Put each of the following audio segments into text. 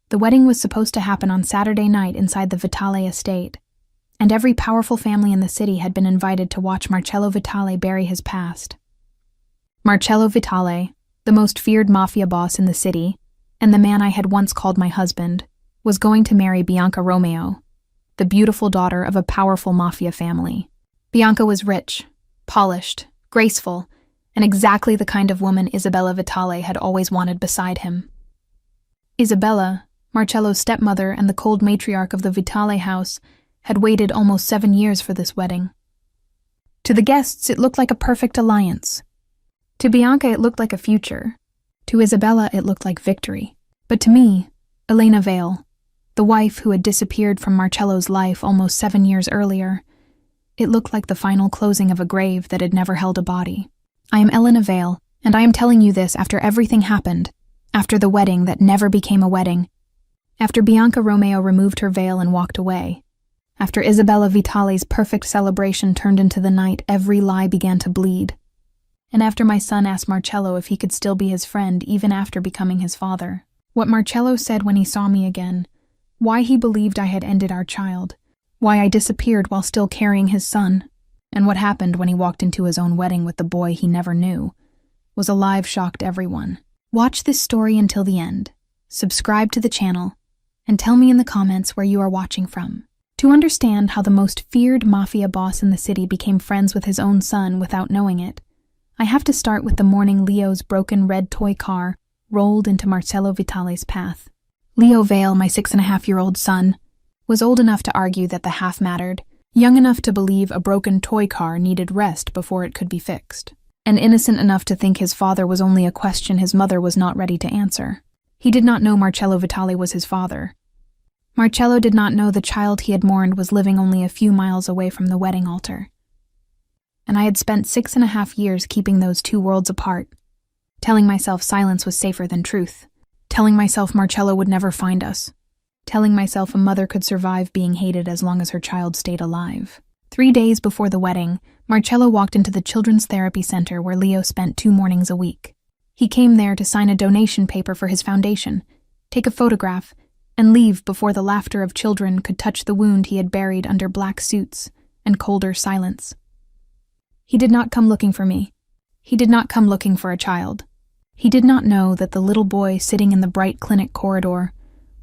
The wedding was supposed to happen on Saturday night inside the Vitale estate, and every powerful family in the city had been invited to watch Marcello Vitale bury his past. Marcello Vitale, the most feared mafia boss in the city, and the man I had once called my husband, was going to marry Bianca Romeo, the beautiful daughter of a powerful mafia family. Bianca was rich, polished, graceful, and exactly the kind of woman Isabella Vitale had always wanted beside him. Isabella, Marcello's stepmother and the cold matriarch of the Vitale house, had waited almost 7 years for this wedding. To the guests, it looked like a perfect alliance. To Bianca, it looked like a future. To Isabella, it looked like victory. But to me, Elena Vale, the wife who had disappeared from Marcello's life almost 7 years earlier, it looked like the final closing of a grave that had never held a body. I am Elena Vale, and I am telling you this after everything happened, after the wedding that never became a wedding, after Bianca Romeo removed her veil and walked away, after Isabella Vitale's perfect celebration turned into the night every lie began to bleed, and after my son asked Marcello if he could still be his friend even after becoming his father. What Marcello said when he saw me again, why he believed I had ended our child, why I disappeared while still carrying his son, and what happened when he walked into his own wedding with the boy he never knew, was a live shock to everyone. Watch this story until the end, subscribe to the channel, and tell me in the comments where you are watching from. To understand how the most feared mafia boss in the city became friends with his own son without knowing it, I have to start with the morning Leo's broken red toy car rolled into Marcello Vitale's path. Leo Vale, my 6.5-year-old son, was old enough to argue that the half mattered, young enough to believe a broken toy car needed rest before it could be fixed, and innocent enough to think his father was only a question his mother was not ready to answer. He did not know Marcello Vitale was his father. Marcello did not know the child he had mourned was living only a few miles away from the wedding altar. And I had spent 6.5 years keeping those two worlds apart, telling myself silence was safer than truth, telling myself Marcello would never find us, telling myself a mother could survive being hated as long as her child stayed alive. 3 days before the wedding, Marcello walked into the Children's Therapy Center where Leo spent 2 mornings a week. He came there to sign a donation paper for his foundation, take a photograph, and leave before the laughter of children could touch the wound he had buried under black suits and colder silence. He did not come looking for me. He did not come looking for a child. He did not know that the little boy sitting in the bright clinic corridor,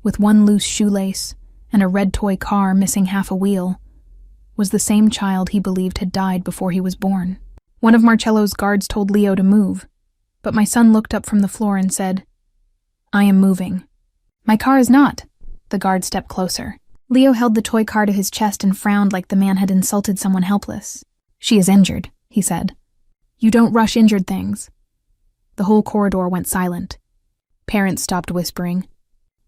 with one loose shoelace and a red toy car missing half a wheel, was the same child he believed had died before he was born. One of Marcello's guards told Leo to move, but my son looked up from the floor and said, "I am moving." "My car is not." The guard stepped closer. Leo held the toy car to his chest and frowned like the man had insulted someone helpless. "She is injured," he said. "You don't rush injured things." The whole corridor went silent. Parents stopped whispering.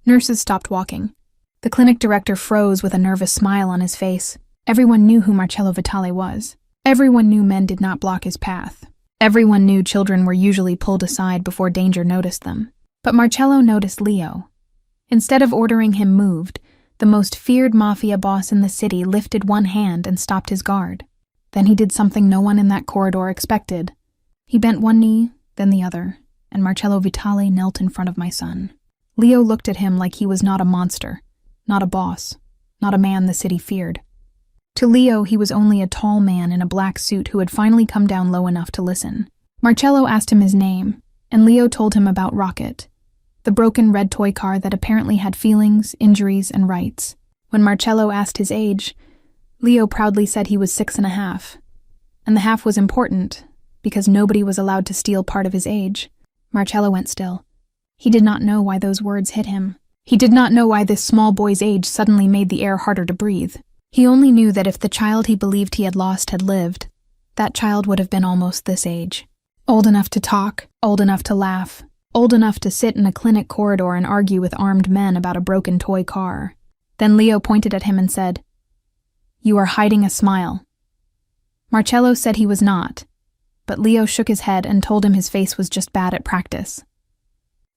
Nurses stopped walking. The clinic director froze with a nervous smile on his face. Everyone knew who Marcello Vitale was. Everyone knew men did not block his path. Everyone knew children were usually pulled aside before danger noticed them. But Marcello noticed Leo. Instead of ordering him moved, the most feared mafia boss in the city lifted one hand and stopped his guard. Then he did something no one in that corridor expected. He bent one knee, then the other, and Marcello Vitale knelt in front of my son. Leo looked at him like he was not a monster, not a boss, not a man the city feared. To Leo, he was only a tall man in a black suit who had finally come down low enough to listen. Marcello asked him his name, and Leo told him about Rocket, the broken red toy car that apparently had feelings, injuries, and rights. When Marcello asked his age, Leo proudly said he was 6.5, and the half was important, because nobody was allowed to steal part of his age. Marcello went still. He did not know why those words hit him. He did not know why this small boy's age suddenly made the air harder to breathe. He only knew that if the child he believed he had lost had lived, that child would have been almost this age. Old enough to talk, old enough to laugh, old enough to sit in a clinic corridor and argue with armed men about a broken toy car. Then Leo pointed at him and said, "You are hiding a smile." Marcello said he was not, but Leo shook his head and told him his face was just bad at practice.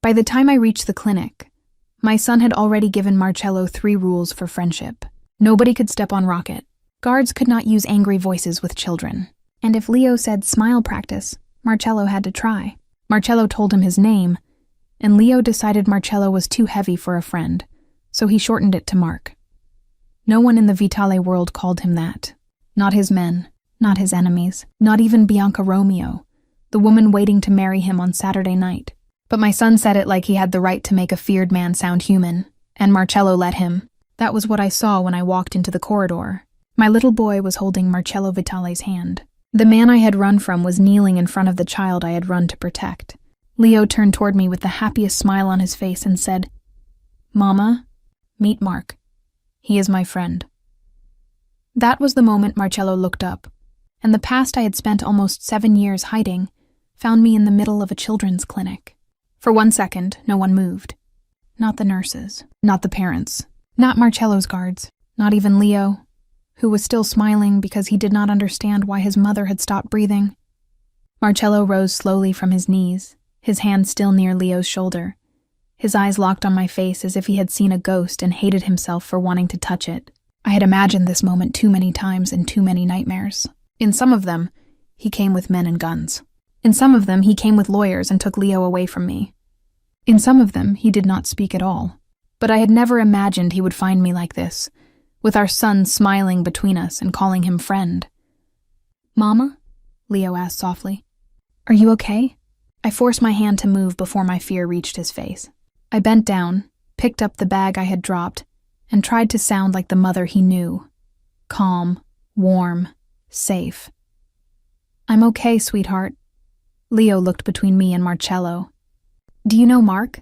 By the time I reached the clinic, my son had already given Marcello 3 rules for friendship. Nobody could step on Rocket. Guards could not use angry voices with children. And if Leo said smile practice, Marcello had to try. Marcello told him his name, and Leo decided Marcello was too heavy for a friend, so he shortened it to Mark. No one in the Vitale world called him that. Not his men, not his enemies, not even Bianca Romeo, the woman waiting to marry him on Saturday night. But my son said it like he had the right to make a feared man sound human, and Marcello let him. That was what I saw when I walked into the corridor. My little boy was holding Marcello Vitale's hand. The man I had run from was kneeling in front of the child I had run to protect. Leo turned toward me with the happiest smile on his face and said, "Mama, meet Mark. He is my friend." That was the moment Marcello looked up, and the past I had spent almost 7 years hiding found me in the middle of a children's clinic. For 1 second, no one moved. Not the nurses, not the parents, not Marcello's guards, not even Leo, who was still smiling because he did not understand why his mother had stopped breathing. Marcello rose slowly from his knees, his hand still near Leo's shoulder. His eyes locked on my face as if he had seen a ghost and hated himself for wanting to touch it. I had imagined this moment too many times in too many nightmares. In some of them, he came with men and guns. In some of them, he came with lawyers and took Leo away from me. In some of them, he did not speak at all. But I had never imagined he would find me like this, with our son smiling between us and calling him friend. "Mama?" Leo asked softly. "Are you okay?" I forced my hand to move before my fear reached his face. I bent down, picked up the bag I had dropped, and tried to sound like the mother he knew. Calm, warm, safe. "I'm okay, sweetheart." Leo looked between me and Marcello. "Do you know Mark?"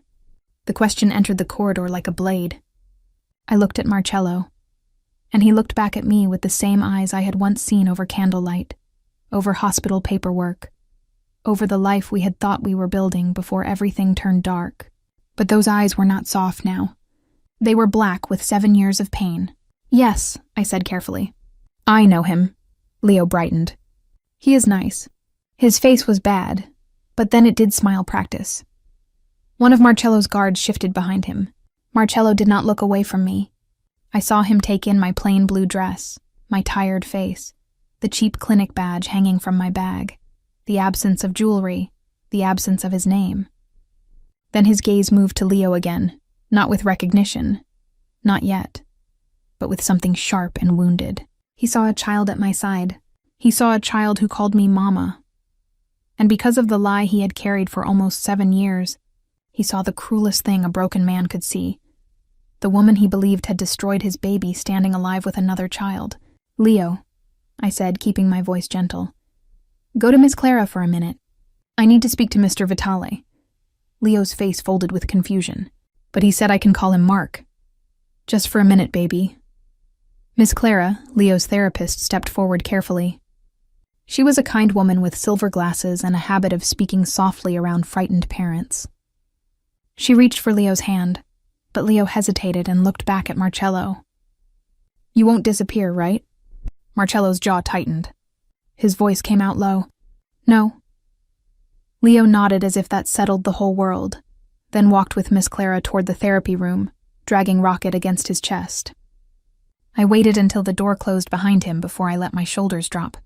The question entered the corridor like a blade. I looked at Marcello, and he looked back at me with the same eyes I had once seen over candlelight, over hospital paperwork, over the life we had thought we were building before everything turned dark. But those eyes were not soft now. They were black with 7 years of pain. "Yes," I said carefully. "I know him." Leo brightened. "He is nice." His face was bad, but then it did smile practice. One of Marcello's guards shifted behind him. Marcello did not look away from me. I saw him take in my plain blue dress, my tired face, the cheap clinic badge hanging from my bag, the absence of jewelry, the absence of his name. Then his gaze moved to Leo again, not with recognition, not yet, but with something sharp and wounded. He saw a child at my side. He saw a child who called me Mama. And because of the lie he had carried for almost 7 years, he saw the cruelest thing a broken man could see. The woman he believed had destroyed his baby standing alive with another child. "Leo," I said, keeping my voice gentle, "go to Miss Clara for a minute. I need to speak to Mr. Vitale." Leo's face folded with confusion, but he said I can call him Mark. "Just for a minute, baby." Miss Clara, Leo's therapist, stepped forward carefully. She was a kind woman with silver glasses and a habit of speaking softly around frightened parents. She reached for Leo's hand, but Leo hesitated and looked back at Marcello. "You won't disappear, right?" Marcello's jaw tightened. His voice came out low. "No." Leo nodded as if that settled the whole world, then walked with Miss Clara toward the therapy room, dragging Rocket against his chest. I waited until the door closed behind him before I let my shoulders drop.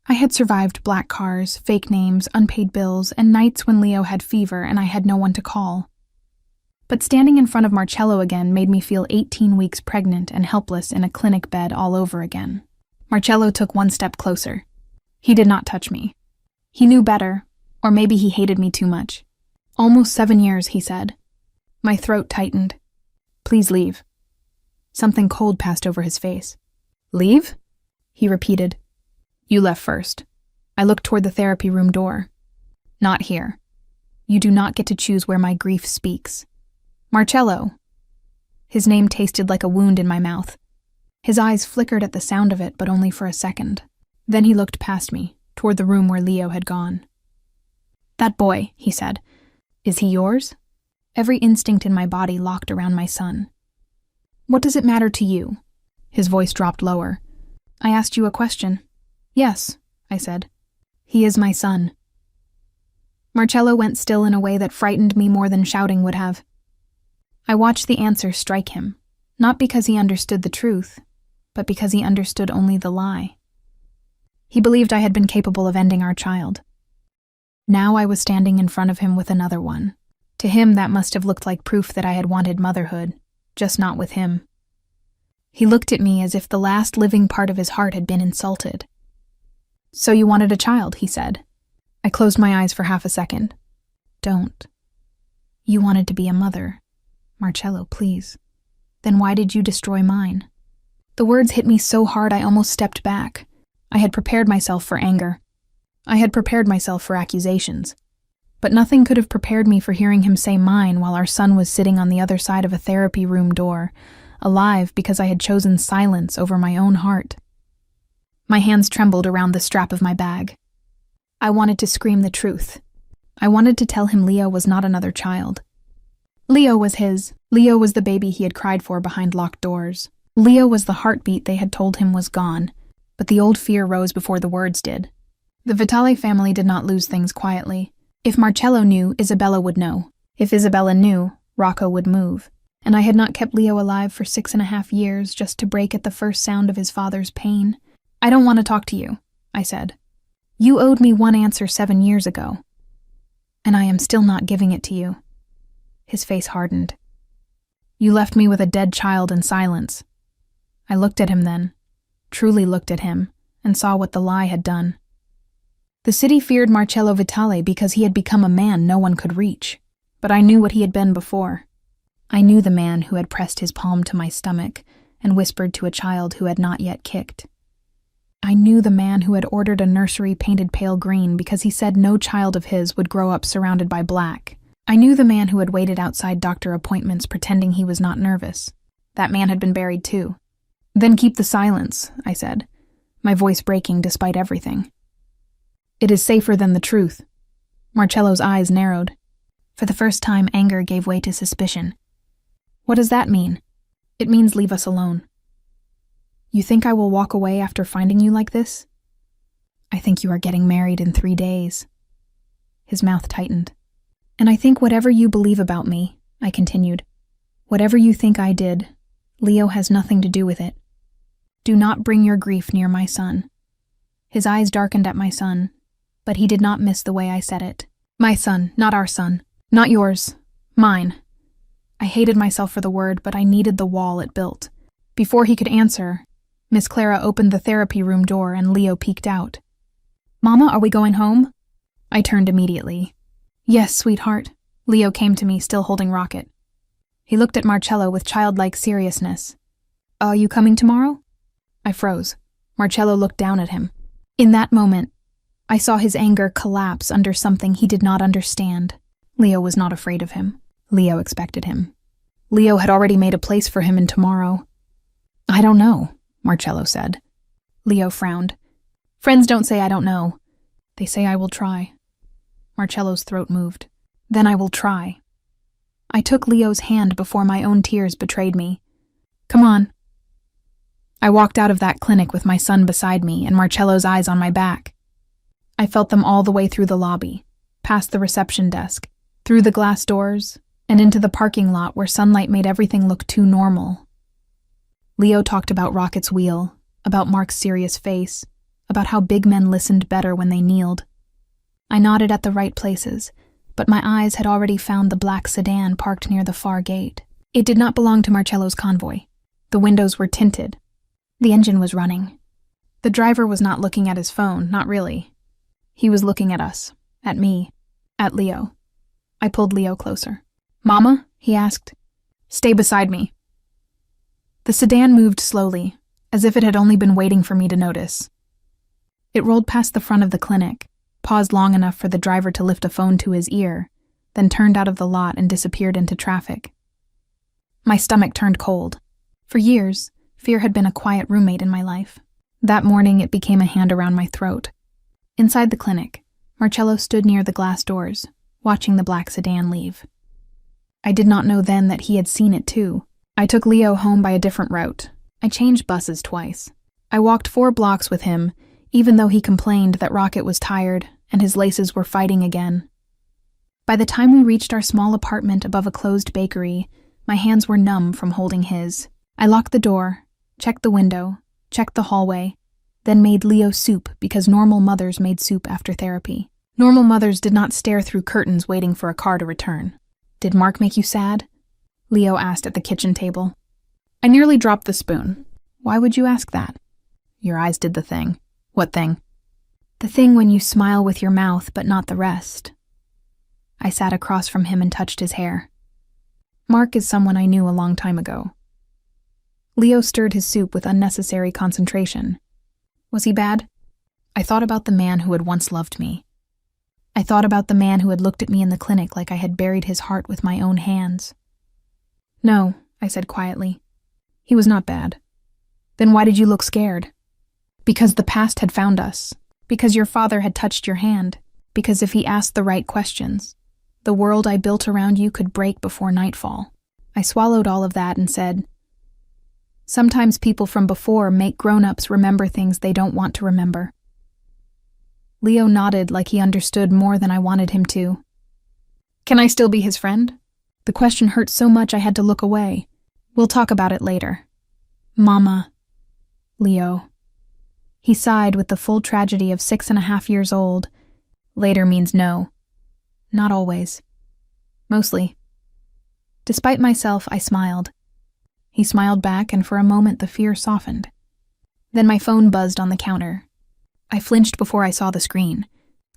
I had survived black cars, fake names, unpaid bills, and nights when Leo had fever and I had no one to call. But standing in front of Marcello again made me feel 18 weeks pregnant and helpless in a clinic bed all over again. Marcello took 1 step closer. He did not touch me. He knew better, or maybe he hated me too much. "Almost 7 years," he said. My throat tightened. "Please leave." Something cold passed over his face. "Leave?" he repeated. "You left first." I looked toward the therapy room door. "Not here. You do not get to choose where my grief speaks." "Marcello." His name tasted like a wound in my mouth. His eyes flickered at the sound of it, but only for a second. Then he looked past me, toward the room where Leo had gone. "That boy," he said. "Is he yours?" Every instinct in my body locked around my son. "What does it matter to you?" His voice dropped lower. "I asked you a question." "Yes," I said. "He is my son." Marcello went still in a way that frightened me more than shouting would have. I watched the answer strike him, not because he understood the truth, but because he understood only the lie. He believed I had been capable of ending our child. Now I was standing in front of him with another one, To him, that must have looked like proof that I had wanted motherhood, just not with him. He looked at me as if the last living part of his heart had been insulted. "So you wanted a child," he said. I closed my eyes for half a second. "Don't. You wanted to be a mother. Marcello, please. Then why did you destroy mine?" The words hit me so hard I almost stepped back. I had prepared myself for anger. I had prepared myself for accusations. But nothing could have prepared me for hearing him say mine while our son was sitting on the other side of a therapy room door, alive because I had chosen silence over my own heart. My hands trembled around the strap of my bag. I wanted to scream the truth. I wanted to tell him Leo was not another child. Leo was his. Leo was the baby he had cried for behind locked doors. Leo was the heartbeat they had told him was gone, but the old fear rose before the words did. The Vitale family did not lose things quietly. If Marcello knew, Isabella would know. If Isabella knew, Rocco would move. And I had not kept Leo alive for 6.5 years just to break at the first sound of his father's pain. "I don't want to talk to you," I said. "You owed me one answer 7 years ago. And I am still not giving it to you." His face hardened. "You left me with a dead child in silence." I looked at him then, truly looked at him, and saw what the lie had done. The city feared Marcello Vitale because he had become a man no one could reach. But I knew what he had been before. I knew the man who had pressed his palm to my stomach and whispered to a child who had not yet kicked. I knew the man who had ordered a nursery painted pale green because he said no child of his would grow up surrounded by black. I knew the man who had waited outside doctor appointments pretending he was not nervous. That man had been buried too. "Then keep the silence," I said, my voice breaking despite everything. "It is safer than the truth." Marcello's eyes narrowed. For the first time, anger gave way to suspicion. "What does that mean?" "It means leave us alone." "You think I will walk away after finding you like this?" "I think you are getting married in 3 days." His mouth tightened. "And I think whatever you believe about me," I continued, "whatever you think I did, Leo has nothing to do with it. Do not bring your grief near my son." His eyes darkened at my son, but he did not miss the way I said it. "My son, not our son. Not yours. Mine." I hated myself for the word, but I needed the wall it built. Before he could answer, Miss Clara opened the therapy room door and Leo peeked out. "Mama, are we going home?" I turned immediately. "Yes, sweetheart." Leo came to me, still holding Rocket. He looked at Marcello with childlike seriousness. "Are you coming tomorrow?" I froze. Marcello looked down at him. In that moment, I saw his anger collapse under something he did not understand. Leo was not afraid of him. Leo expected him. Leo had already made a place for him in tomorrow. "I don't know," Marcello said. Leo frowned. "Friends don't say I don't know. They say I will try." Marcello's throat moved. "Then I will try." I took Leo's hand before my own tears betrayed me. "Come on." I walked out of that clinic with my son beside me and Marcello's eyes on my back. I felt them all the way through the lobby, past the reception desk, through the glass doors, and into the parking lot where sunlight made everything look too normal. Leo talked about Rocket's wheel, about Mark's serious face, about how big men listened better when they kneeled. I nodded at the right places, but my eyes had already found the black sedan parked near the far gate. It did not belong to Marcello's convoy. The windows were tinted. The engine was running. The driver was not looking at his phone, not really. He was looking at us, at me, at Leo. I pulled Leo closer. "Mama?" he asked. "Stay beside me." The sedan moved slowly, as if it had only been waiting for me to notice. It rolled past the front of the clinic, paused long enough for the driver to lift a phone to his ear, then turned out of the lot and disappeared into traffic. My stomach turned cold. For years, fear had been a quiet roommate in my life. That morning, it became a hand around my throat. Inside the clinic, Marcello stood near the glass doors, watching the black sedan leave. I did not know then that he had seen it too. I took Leo home by a different route. I changed buses twice. I walked 4 blocks with him, even though he complained that Rocket was tired and his laces were fighting again. By the time we reached our small apartment above a closed bakery, my hands were numb from holding his. I locked the door, checked the window, checked the hallway, then made Leo soup because normal mothers made soup after therapy. Normal mothers did not stare through curtains waiting for a car to return. Did Mark make you sad? Leo asked at the kitchen table. I nearly dropped the spoon. Why would you ask that? Your eyes did the thing. What thing? The thing when you smile with your mouth but not the rest. I sat across from him and touched his hair. Mark is someone I knew a long time ago. Leo stirred his soup with unnecessary concentration. Was he bad? I thought about the man who had once loved me. I thought about the man who had looked at me in the clinic like I had buried his heart with my own hands. No, I said quietly. He was not bad. Then why did you look scared? Because the past had found us. Because your father had touched your hand. Because if he asked the right questions, the world I built around you could break before nightfall. I swallowed all of that and said, sometimes people from before make grown-ups remember things they don't want to remember. Leo nodded like he understood more than I wanted him to. Can I still be his friend? The question hurt so much I had to look away. We'll talk about it later. Mama. Leo. He sighed with the full tragedy of 6.5 years old. Later means no. Not always. Mostly. Despite myself, I smiled. He smiled back, and for a moment the fear softened. Then my phone buzzed on the counter. I flinched before I saw the screen.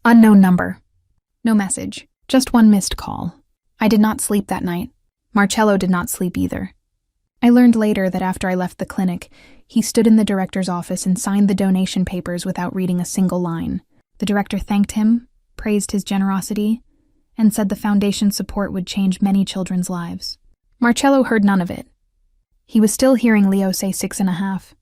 Unknown number. No message. Just one missed call. I did not sleep that night. Marcello did not sleep either. I learned later that after I left the clinic, he stood in the director's office and signed the donation papers without reading a single line. The director thanked him, praised his generosity, and said the foundation's support would change many children's lives. Marcello heard none of it. He was still hearing Leo say 6.5.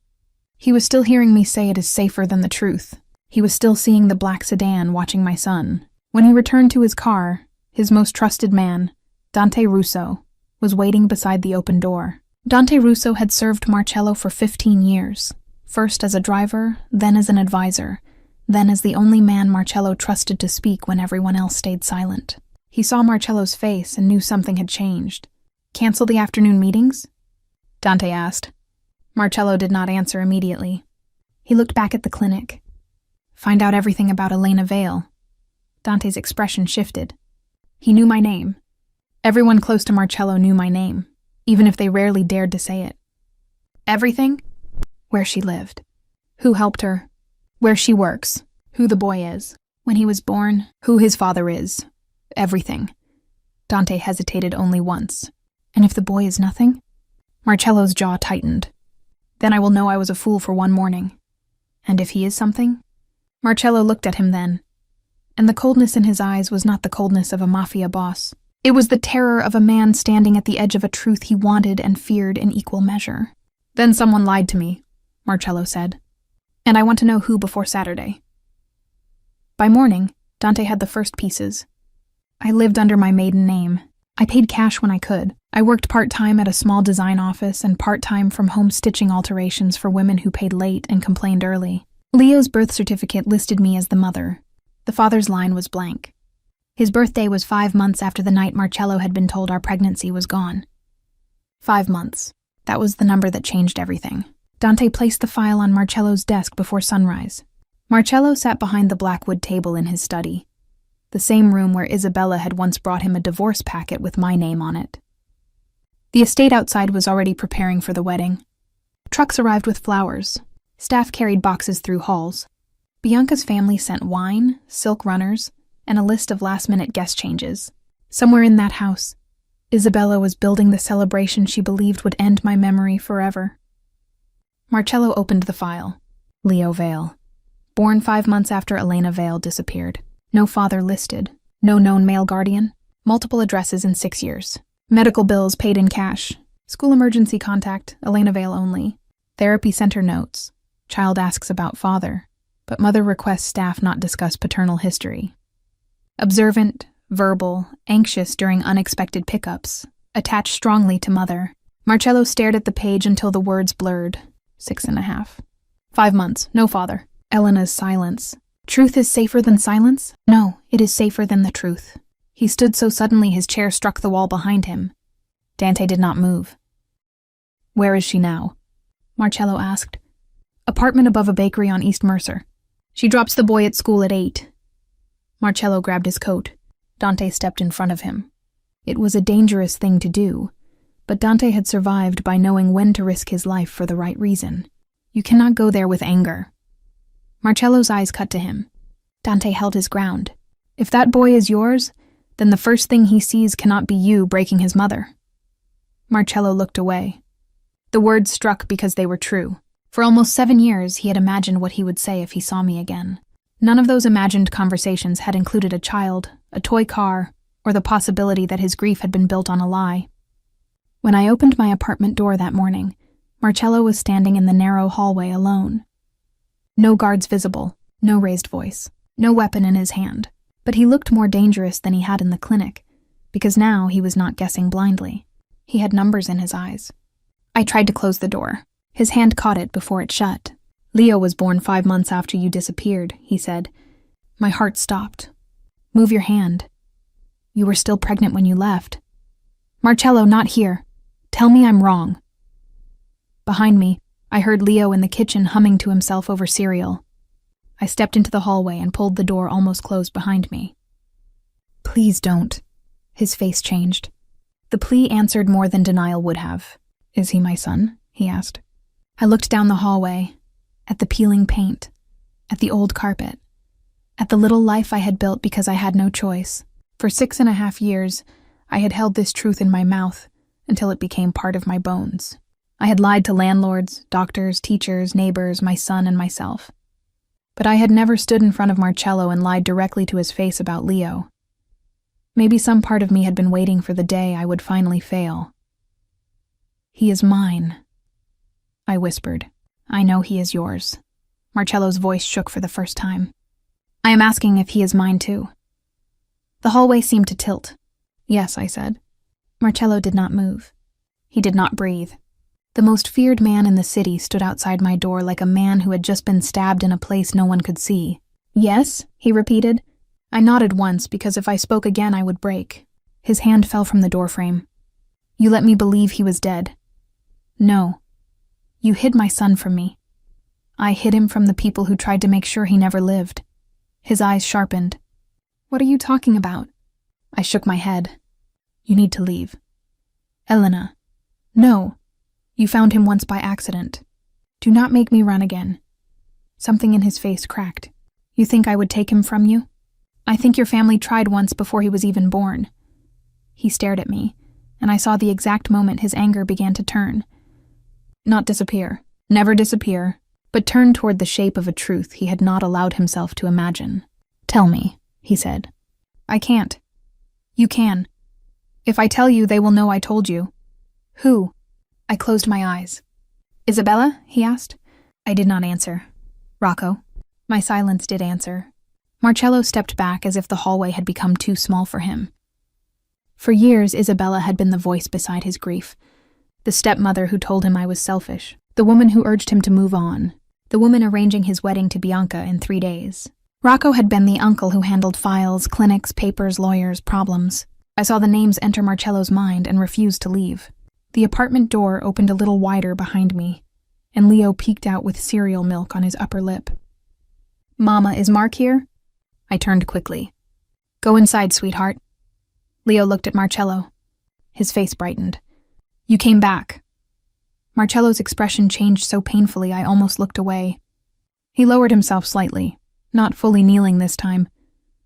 He was still hearing me say it is safer than the truth. He was still seeing the black sedan watching my son. When he returned to his car, his most trusted man, Dante Russo, was waiting beside the open door. Dante Russo had served Marcello for 15 years, first as a driver, then as an advisor, then as the only man Marcello trusted to speak when everyone else stayed silent. He saw Marcello's face and knew something had changed. Cancel the afternoon meetings? Dante asked. Marcello did not answer immediately. He looked back at the clinic. Find out everything about Elena Vale. Dante's expression shifted. He knew my name. Everyone close to Marcello knew my name, even if they rarely dared to say it. Everything? Where she lived. Who helped her. Where she works. Who the boy is. When he was born. Who his father is. Everything. Dante hesitated only once. And if the boy is nothing? Marcello's jaw tightened. Then I will know I was a fool for one morning. And if he is something? Marcello looked at him then. And the coldness in his eyes was not the coldness of a Mafia boss. It was the terror of a man standing at the edge of a truth he wanted and feared in equal measure. Then someone lied to me, Marcello said. And I want to know who before Saturday. By morning, Dante had the first pieces. I lived under my maiden name. I paid cash when I could. I worked part-time at a small design office and part-time from home stitching alterations for women who paid late and complained early. Leo's birth certificate listed me as the mother. The father's line was blank. His birthday was 5 months after the night Marcello had been told our pregnancy was gone. 5 months. That was the number that changed everything. Dante placed the file on Marcello's desk before sunrise. Marcello sat behind the blackwood table in his study, the same room where Isabella had once brought him a divorce packet with my name on it. The estate outside was already preparing for the wedding. Trucks arrived with flowers. Staff carried boxes through halls. Bianca's family sent wine, silk runners, and a list of last-minute guest changes. Somewhere in that house, Isabella was building the celebration she believed would end my memory forever. Marcello opened the file. Leo Vale. Born 5 months after Elena Vale disappeared. No father listed. No known male guardian. Multiple addresses in 6 years. Medical bills paid in cash. School emergency contact, Elena Vale only. Therapy center notes. Child asks about father, but mother requests staff not discuss paternal history. Observant, verbal, anxious during unexpected pickups. Attached strongly to mother. Marcello stared at the page until the words blurred. 6.5. 5 months, no father. Elena's silence. Truth is safer than silence? No, it is safer than the truth. He stood so suddenly his chair struck the wall behind him. Dante did not move. Where is she now? Marcello asked. Apartment above a bakery on East Mercer. She drops the boy at school at 8. Marcello grabbed his coat. Dante stepped in front of him. It was a dangerous thing to do, but Dante had survived by knowing when to risk his life for the right reason. You cannot go there with anger. Marcello's eyes cut to him. Dante held his ground. If that boy is yours, then the first thing he sees cannot be you breaking his mother. Marcello looked away. The words struck because they were true. For almost 7 years, he had imagined what he would say if he saw me again. None of those imagined conversations had included a child, a toy car, or the possibility that his grief had been built on a lie. When I opened my apartment door that morning, Marcello was standing in the narrow hallway alone. No guards visible, no raised voice, no weapon in his hand. But he looked more dangerous than he had in the clinic, because now he was not guessing blindly. He had numbers in his eyes. I tried to close the door. His hand caught it before it shut. "Leo was born 5 months after you disappeared," he said. My heart stopped. "Move your hand. You were still pregnant when you left." "Marcello, not here. Tell me I'm wrong." Behind me, I heard Leo in the kitchen humming to himself over cereal. I stepped into the hallway and pulled the door almost closed behind me. "Please don't." His face changed. The plea answered more than denial would have. "Is he my son?" he asked. I looked down the hallway, at the peeling paint, at the old carpet, at the little life I had built because I had no choice. For 6.5 years, I had held this truth in my mouth until it became part of my bones. I had lied to landlords, doctors, teachers, neighbors, my son, and myself. But I had never stood in front of Marcello and lied directly to his face about Leo. Maybe some part of me had been waiting for the day I would finally fail. "He is mine," I whispered. "I know he is yours." Marcello's voice shook for the first time. "I am asking if he is mine too." The hallway seemed to tilt. "Yes," I said. Marcello did not move. He did not breathe. The most feared man in the city stood outside my door like a man who had just been stabbed in a place no one could see. "Yes?" he repeated. I nodded once because if I spoke again I would break. His hand fell from the doorframe. "You let me believe he was dead." "No. You hid my son from me. I hid him from the people who tried to make sure he never lived." His eyes sharpened. "What are you talking about?" I shook my head. "You need to leave." "Elena." "No. You found him once by accident. Do not make me run again." Something in his face cracked. "You think I would take him from you? I think your family tried once before he was even born." He stared at me, and I saw the exact moment his anger began to turn. Not disappear, never disappear, but turn toward the shape of a truth he had not allowed himself to imagine. "Tell me," he said. "I can't." "You can. If I tell you, they will know I told you." "Who?" I closed my eyes. "Isabella?" he asked. I did not answer. "Rocco?" My silence did answer. Marcello stepped back as if the hallway had become too small for him. For years, Isabella had been the voice beside his grief. The stepmother who told him I was selfish. The woman who urged him to move on. The woman arranging his wedding to Bianca in 3 days. Rocco had been the uncle who handled files, clinics, papers, lawyers, problems. I saw the names enter Marcello's mind and refused to leave. The apartment door opened a little wider behind me, and Leo peeked out with cereal milk on his upper lip. "Mama, is Mark here?" I turned quickly. "Go inside, sweetheart." Leo looked at Marcello. His face brightened. "You came back." Marcello's expression changed so painfully I almost looked away. He lowered himself slightly, not fully kneeling this time,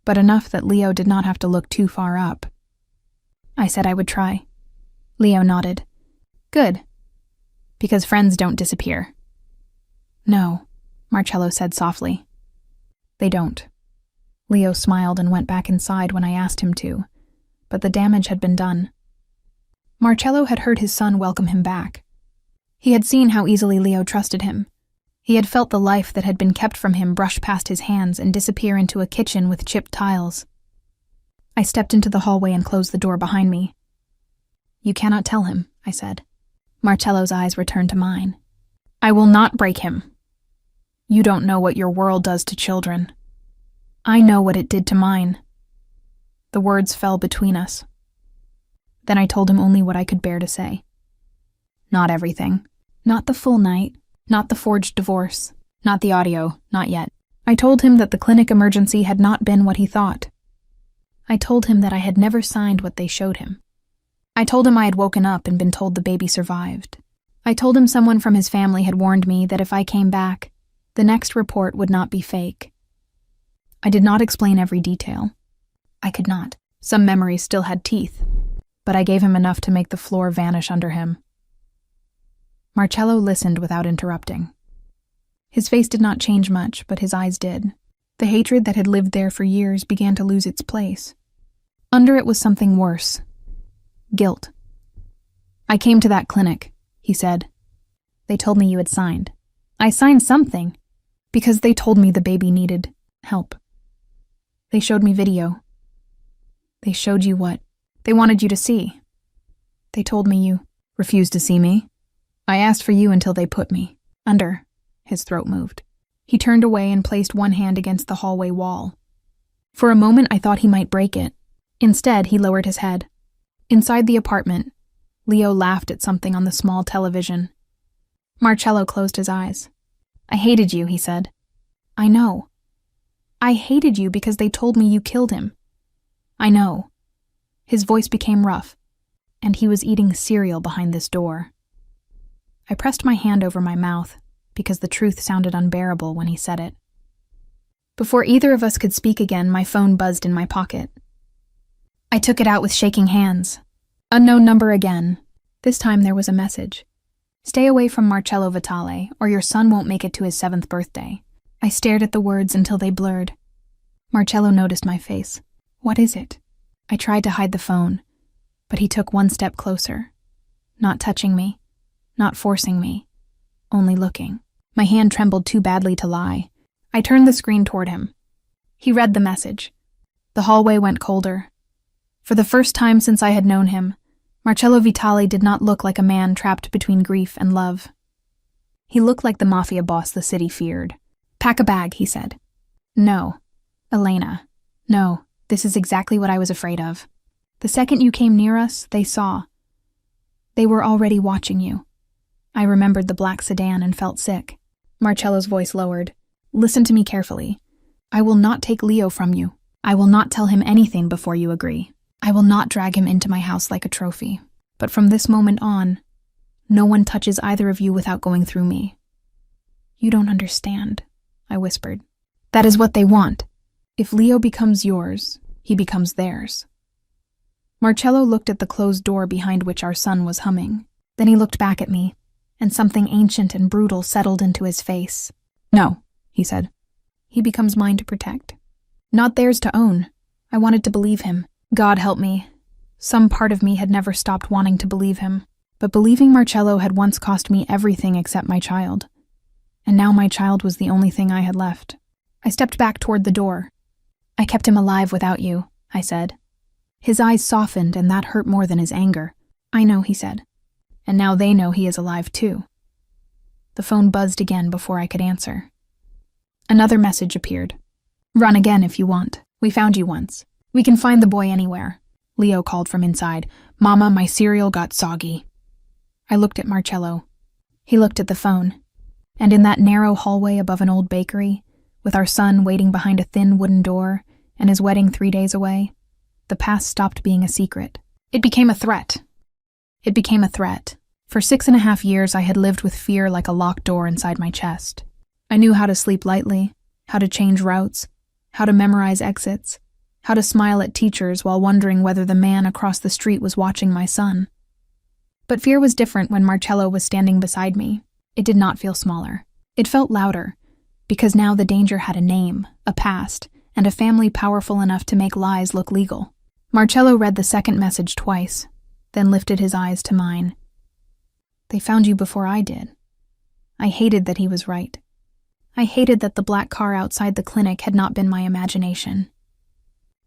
but enough that Leo did not have to look too far up. I said I would try. Leo nodded. "Good. Because friends don't disappear." "No," Marcello said softly. "They don't." Leo smiled and went back inside when I asked him to, but the damage had been done. Marcello had heard his son welcome him back. He had seen how easily Leo trusted him. He had felt the life that had been kept from him brush past his hands and disappear into a kitchen with chipped tiles. I stepped into the hallway and closed the door behind me. "You cannot tell him," I said. Marcello's eyes returned to mine. "I will not break him. You don't know what your world does to children. I know what it did to mine." The words fell between us. Then I told him only what I could bear to say. Not everything. Not the full night. Not the forged divorce. Not the audio. Not yet. I told him that the clinic emergency had not been what he thought. I told him that I had never signed what they showed him. I told him I had woken up and been told the baby survived. I told him someone from his family had warned me that if I came back, the next report would not be fake. I did not explain every detail. I could not. Some memories still had teeth, but I gave him enough to make the floor vanish under him. Marcello listened without interrupting. His face did not change much, but his eyes did. The hatred that had lived there for years began to lose its place. Under it was something worse. Guilt. I came to that clinic, he said. They told me you had signed. I signed something, because they told me the baby needed help. They showed me video. They showed you what they wanted you to see. They told me you refused to see me. I asked for you until they put me under. His throat moved. He turned away and placed one hand against the hallway wall. For a moment, I thought he might break it. Instead, he lowered his head. Inside the apartment, Leo laughed at something on the small television. Marcello closed his eyes. I hated you, he said. I know. I hated you because they told me you killed him. I know. His voice became rough, and he was eating cereal behind this door. I pressed my hand over my mouth because the truth sounded unbearable when he said it. Before either of us could speak again, my phone buzzed in my pocket. I took it out with shaking hands. Unknown number again. This time there was a message. Stay away from Marcello Vitale, or your son won't make it to his 7th birthday. I stared at the words until they blurred. Marcello noticed my face. What is it? I tried to hide the phone, but he took one step closer. Not touching me, not forcing me, only looking. My hand trembled too badly to lie. I turned the screen toward him. He read the message. The hallway went colder. For the first time since I had known him, Marcello Vitale did not look like a man trapped between grief and love. He looked like the Mafia boss the city feared. Pack a bag, he said. No. Elena. No, this is exactly what I was afraid of. The second you came near us, they saw. They were already watching you. I remembered the black sedan and felt sick. Marcello's voice lowered. Listen to me carefully. I will not take Leo from you. I will not tell him anything before you agree. I will not drag him into my house like a trophy. But from this moment on, no one touches either of you without going through me. You don't understand, I whispered. That is what they want. If Leo becomes yours, he becomes theirs. Marcello looked at the closed door behind which our son was humming. Then he looked back at me, and something ancient and brutal settled into his face. No, he said. He becomes mine to protect. Not theirs to own. I wanted to believe him. God help me. Some part of me had never stopped wanting to believe him. But believing Marcello had once cost me everything except my child. And now my child was the only thing I had left. I stepped back toward the door. I kept him alive without you, I said. His eyes softened, and that hurt more than his anger. I know, he said. And now they know he is alive too. The phone buzzed again before I could answer. Another message appeared. Run again if you want. We found you once. We can find the boy anywhere. Leo called from inside. Mama, my cereal got soggy. I looked at Marcello. He looked at the phone. And in that narrow hallway above an old bakery, with our son waiting behind a thin wooden door and his wedding 3 days away, the past stopped being a secret. It became a threat. It became a threat. For 6.5 years, I had lived with fear like a locked door inside my chest. I knew how to sleep lightly, how to change routes, how to memorize exits, how to smile at teachers while wondering whether the man across the street was watching my son. But fear was different when Marcello was standing beside me. It did not feel smaller. It felt louder, because now the danger had a name, a past, and a family powerful enough to make lies look legal. Marcello read the second message twice, then lifted his eyes to mine. They found you before I did. I hated that he was right. I hated that the black car outside the clinic had not been my imagination.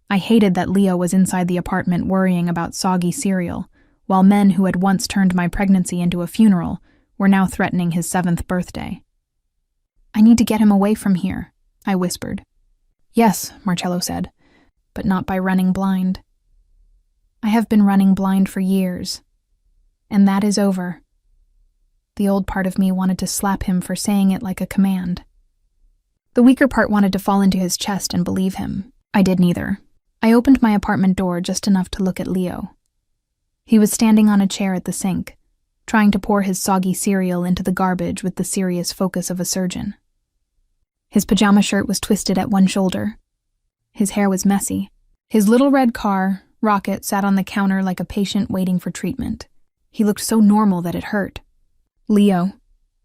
I hated that Leo was inside the apartment worrying about soggy cereal, while men who had once turned my pregnancy into a funeral were now threatening his 7th birthday. I need to get him away from here, I whispered. Yes, Marcello said, but not by running blind. I have been running blind for years, and that is over. The old part of me wanted to slap him for saying it like a command. The weaker part wanted to fall into his chest and believe him. I did neither. I opened my apartment door just enough to look at Leo. He was standing on a chair at the sink, trying to pour his soggy cereal into the garbage with the serious focus of a surgeon. His pajama shirt was twisted at one shoulder. His hair was messy. His little red car, Rocket, sat on the counter like a patient waiting for treatment. He looked so normal that it hurt. "Leo,"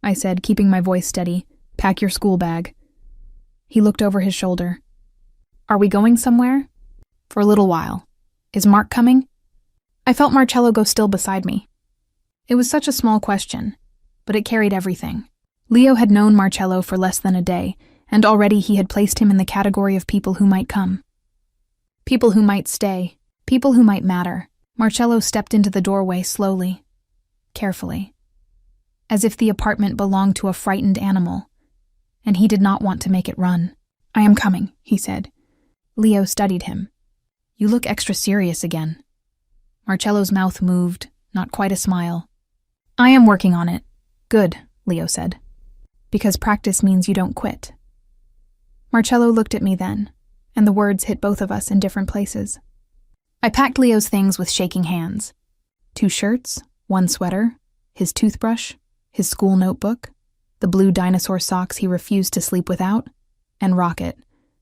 I said, keeping my voice steady, "pack your school bag." He looked over his shoulder. "Are we going somewhere?" "For a little while. Is Mark coming?" I felt Marcello go still beside me. It was such a small question, but it carried everything. Leo had known Marcello for less than a day, and already he had placed him in the category of people who might come. People who might stay. People who might matter. Marcello stepped into the doorway slowly, carefully, as if the apartment belonged to a frightened animal, and he did not want to make it run. "I am coming," he said. Leo studied him. "You look extra serious again." Marcello's mouth moved, not quite a smile. "I am working on it." "Good," Leo said. "Because practice means you don't quit." Marcello looked at me then, and the words hit both of us in different places. I packed Leo's things with shaking hands. 2 shirts, 1 sweater, his toothbrush, his school notebook, the blue dinosaur socks he refused to sleep without, and Rocket,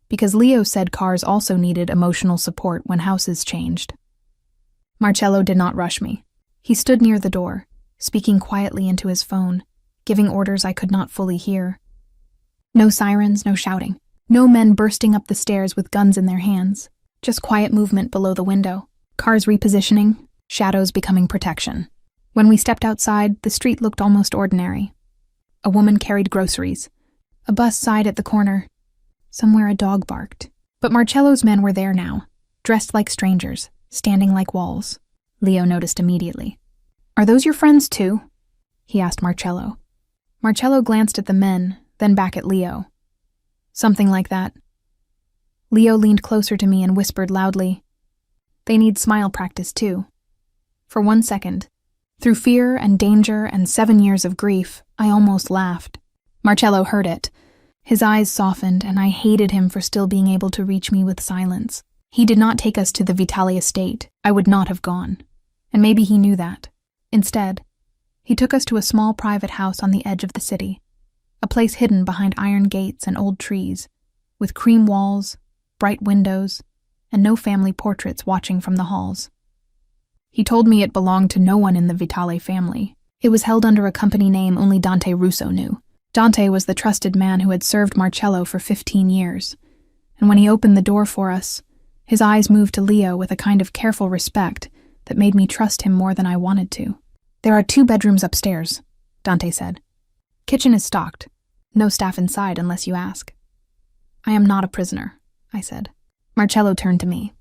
because Leo said cars also needed emotional support when houses changed. Marcello did not rush me. He stood near the door, speaking quietly into his phone, giving orders I could not fully hear. No sirens, no shouting. No men bursting up the stairs with guns in their hands. Just quiet movement below the window. Cars repositioning, shadows becoming protection. When we stepped outside, the street looked almost ordinary. A woman carried groceries. A bus sighed at the corner. Somewhere a dog barked. But Marcello's men were there now, dressed like strangers, standing like walls. Leo noticed immediately. "Are those your friends too?" he asked Marcello. Marcello glanced at the men, then back at Leo. "Something like that." Leo leaned closer to me and whispered loudly, "They need smile practice too." For 1 second, through fear and danger and 7 years of grief, I almost laughed. Marcello heard it. His eyes softened, and I hated him for still being able to reach me with silence. He did not take us to the Vitale estate. I would not have gone. And maybe he knew that. Instead, he took us to a small private house on the edge of the city, a place hidden behind iron gates and old trees, with cream walls, bright windows, and no family portraits watching from the halls. He told me it belonged to no one in the Vitale family. It was held under a company name only Dante Russo knew. Dante was the trusted man who had served Marcello for 15 years, and when he opened the door for us, his eyes moved to Leo with a kind of careful respect that made me trust him more than I wanted to. "There are 2 bedrooms upstairs," Dante said. "Kitchen is stocked. No staff inside unless you ask." "I am not a prisoner," I said. Marcello turned to me.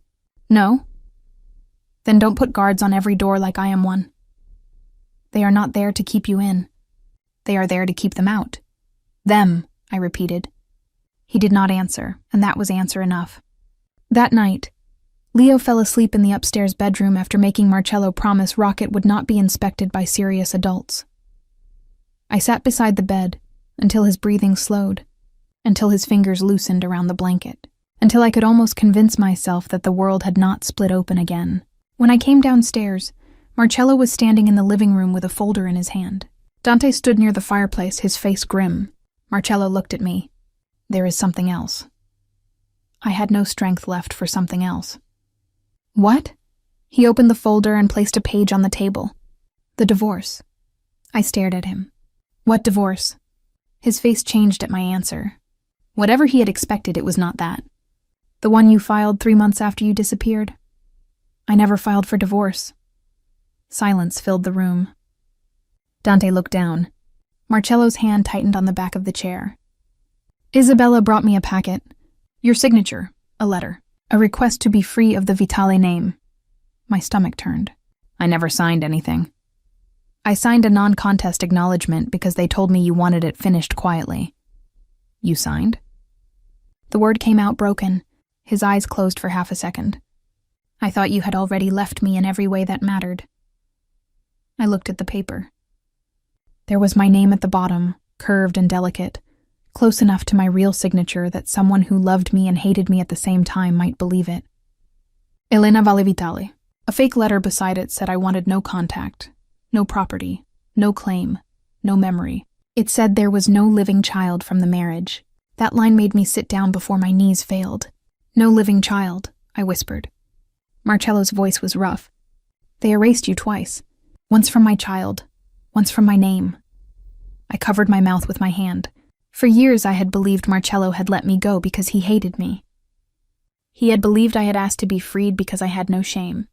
"No? Then don't put guards on every door like I am one. They are not there to keep you in. They are there to keep them out." "Them," I repeated. He did not answer, and that was answer enough. That night, Leo fell asleep in the upstairs bedroom after making Marcello promise Rocket would not be inspected by serious adults. I sat beside the bed until his breathing slowed, until his fingers loosened around the blanket, until I could almost convince myself that the world had not split open again. When I came downstairs, Marcello was standing in the living room with a folder in his hand. Dante stood near the fireplace, his face grim. Marcello looked at me. "There is something else." I had no strength left for something else. "What?" He opened the folder and placed a page on the table. "The divorce." I stared at him. "What divorce?" His face changed at my answer. Whatever he had expected, it was not that. "The one you filed 3 months after you disappeared." "I never filed for divorce." Silence filled the room. Dante looked down. Marcello's hand tightened on the back of the chair. "Isabella brought me a packet. Your signature, a letter, a request to be free of the Vitale name." My stomach turned. "I never signed anything." "I signed a non-contest acknowledgement because they told me you wanted it finished quietly." "You signed?" The word came out broken. His eyes closed for half a second. "I thought you had already left me in every way that mattered." I looked at the paper. There was my name at the bottom, curved and delicate, close enough to my real signature that someone who loved me and hated me at the same time might believe it. Elena Valevitale. A fake letter beside it said I wanted no contact, no property, no claim, no memory. It said there was no living child from the marriage. That line made me sit down before my knees failed. No living child, I whispered. Marcello's voice was rough. They erased you twice. Once from my child, once from my name. I covered my mouth with my hand. For years I had believed Marcello had let me go because he hated me. He had believed I had asked to be freed because I had no shame.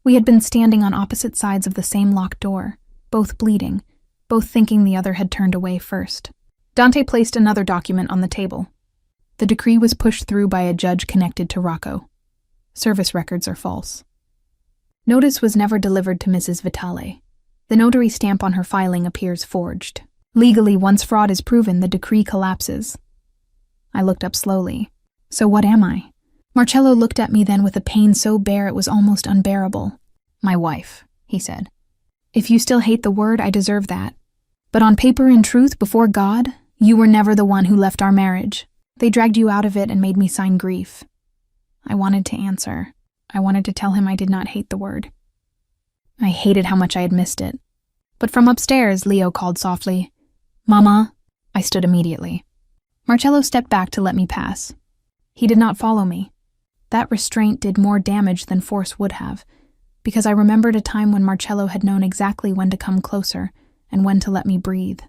We had been standing on opposite sides of the same locked door, both bleeding, both thinking the other had turned away first. Dante placed another document on the table. The decree was pushed through by a judge connected to Rocco. Service records are false. Notice was never delivered to Mrs. Vitale. The notary stamp on her filing appears forged. Legally, once fraud is proven, the decree collapses. I looked up slowly. So what am I? Marcello looked at me then with a pain so bare it was almost unbearable. My wife, he said. If you still hate the word, I deserve that. But on paper and truth, before God, you were never the one who left our marriage. They dragged you out of it and made me sign grief. I wanted to answer. I wanted to tell him I did not hate the word. I hated how much I had missed it. But from upstairs, Leo called softly, "Mama." I stood immediately. Marcello stepped back to let me pass. He did not follow me. That restraint did more damage than force would have, because I remembered a time when Marcello had known exactly when to come closer and when to let me breathe.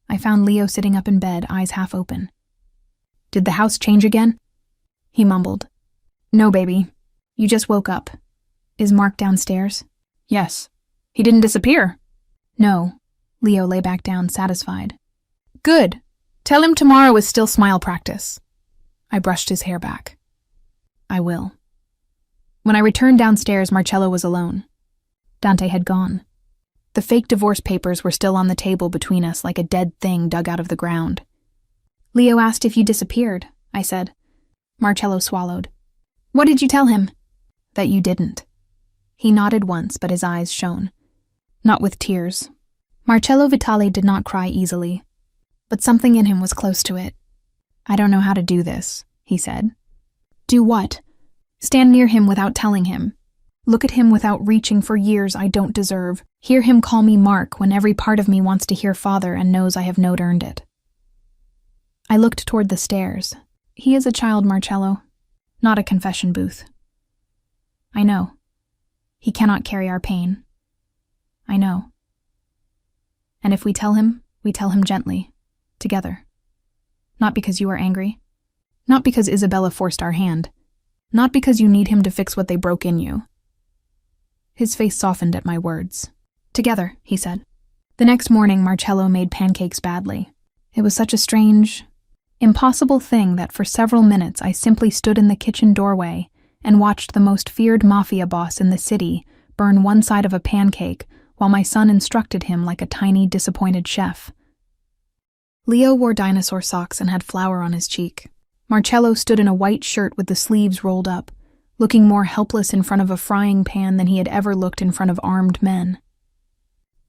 I found Leo sitting up in bed, eyes half open. "Did the house change again?" He mumbled. "No, baby. You just woke up. Is Mark downstairs?" "Yes. He didn't disappear?" "No." Leo lay back down, satisfied. "Good. Tell him tomorrow is still smile practice." I brushed his hair back. "I will." When I returned downstairs, Marcello was alone. Dante had gone. The fake divorce papers were still on the table between us like a dead thing dug out of the ground. "Leo asked if you disappeared," I said. Marcello swallowed. "What did you tell him?" "That you didn't." He nodded once, but his eyes shone. Not with tears. Marcello Vitale did not cry easily, but something in him was close to it. "I don't know how to do this," he said. "Do what?" "Stand near him without telling him. Look at him without reaching for years I don't deserve. Hear him call me Mark when every part of me wants to hear father and knows I have not earned it." I looked toward the stairs. He is a child, Marcello, not a confession booth. I know. He cannot carry our pain. I know. And if we tell him gently, together. Not because you are angry. Not because Isabella forced our hand. Not because you need him to fix what they broke in you. His face softened at my words. "Together," he said. The next morning, Marcello made pancakes badly. It was such a strange, impossible thing that for several minutes I simply stood in the kitchen doorway and watched the most feared Mafia boss in the city burn one side of a pancake while my son instructed him like a tiny, disappointed chef. Leo wore dinosaur socks and had flour on his cheek. Marcello stood in a white shirt with the sleeves rolled up, looking more helpless in front of a frying pan than he had ever looked in front of armed men.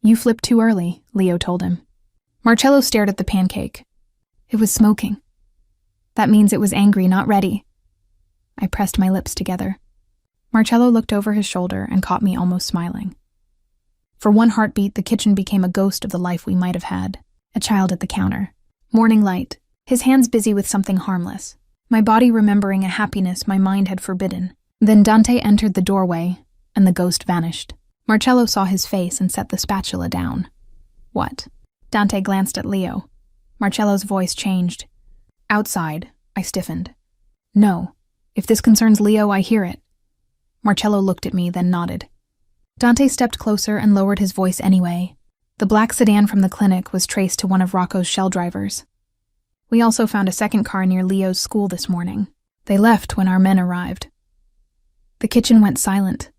"You flipped too early," Leo told him. Marcello stared at the pancake. It was smoking. That means it was angry, not ready. I pressed my lips together. Marcello looked over his shoulder and caught me almost smiling. For one heartbeat, the kitchen became a ghost of the life we might have had. A child at the counter. Morning light. His hands busy with something harmless. My body remembering a happiness my mind had forbidden. Then Dante entered the doorway, and the ghost vanished. Marcello saw his face and set the spatula down. "What?" Dante glanced at Leo. Marcello's voice changed. "Outside," I stiffened. "No. If this concerns Leo, I hear it." Marcello looked at me, then nodded. Dante stepped closer and lowered his voice anyway. The black sedan from the clinic was traced to one of Rocco's shell drivers. We also found a second car near Leo's school this morning. They left when our men arrived. The kitchen went silent.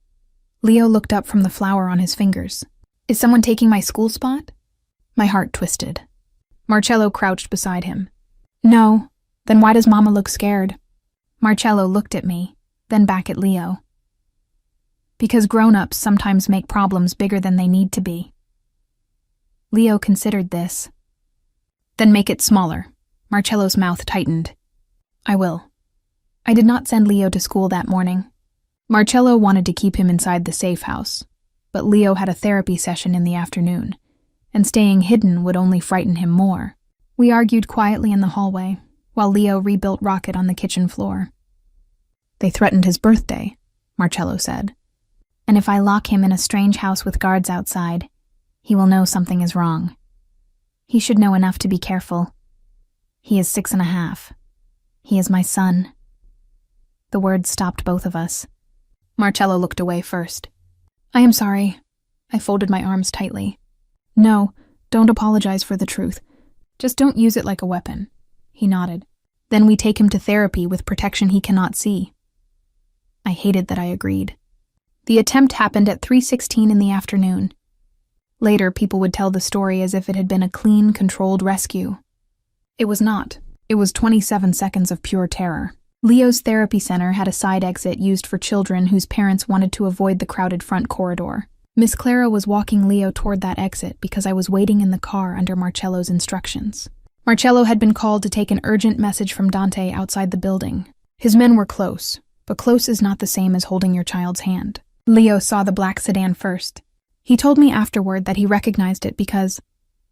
Leo looked up from the flour on his fingers. "Is someone taking my school spot?" My heart twisted. Marcello crouched beside him. "No. Then why does Mama look scared?" Marcello looked at me, then back at Leo. "Because grown-ups sometimes make problems bigger than they need to be." Leo considered this. "Then make it smaller." Marcello's mouth tightened. "I will." I did not send Leo to school that morning. Marcello wanted to keep him inside the safe house, but Leo had a therapy session in the afternoon, and staying hidden would only frighten him more. We argued quietly in the hallway, while Leo rebuilt Rocket on the kitchen floor. They threatened his birthday, Marcello said. And if I lock him in a strange house with guards outside, he will know something is wrong. He should know enough to be careful. He is 6.5. He is my son. The words stopped both of us. Marcello looked away first. I am sorry. I folded my arms tightly. No, don't apologize for the truth. Just don't use it like a weapon. He nodded. Then we take him to therapy with protection he cannot see. I hated that I agreed. The attempt happened at 3:16 in the afternoon. Later, people would tell the story as if it had been a clean, controlled rescue. It was not. It was 27 seconds of pure terror. Leo's therapy center had a side exit used for children whose parents wanted to avoid the crowded front corridor. Miss Clara was walking Leo toward that exit because I was waiting in the car under Marcello's instructions. Marcello had been called to take an urgent message from Dante outside the building. His men were close, but close is not the same as holding your child's hand. Leo saw the black sedan first. He told me afterward that he recognized it because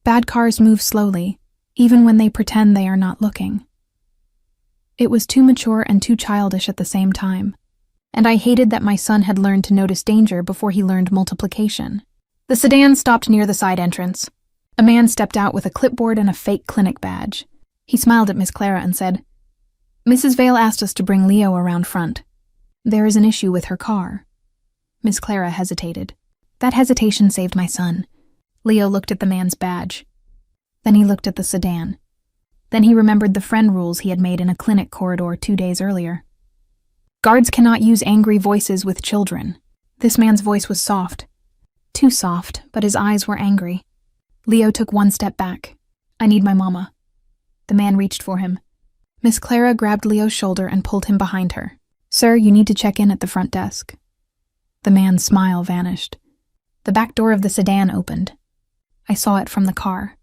bad cars move slowly, even when they pretend they are not looking. It was too mature and too childish at the same time, and I hated that my son had learned to notice danger before he learned multiplication. The sedan stopped near the side entrance. A man stepped out with a clipboard and a fake clinic badge. He smiled at Miss Clara and said, Mrs. Vale asked us to bring Leo around front. There is an issue with her car. Miss Clara hesitated. That hesitation saved my son. Leo looked at the man's badge. Then he looked at the sedan. Then he remembered the friend rules he had made in a clinic corridor 2 days earlier. Guards cannot use angry voices with children. This man's voice was soft. Too soft, but his eyes were angry. Leo took one step back. I need my mama. The man reached for him. Miss Clara grabbed Leo's shoulder and pulled him behind her. Sir, you need to check in at the front desk. The man's smile vanished. The back door of the sedan opened. I saw it from the car.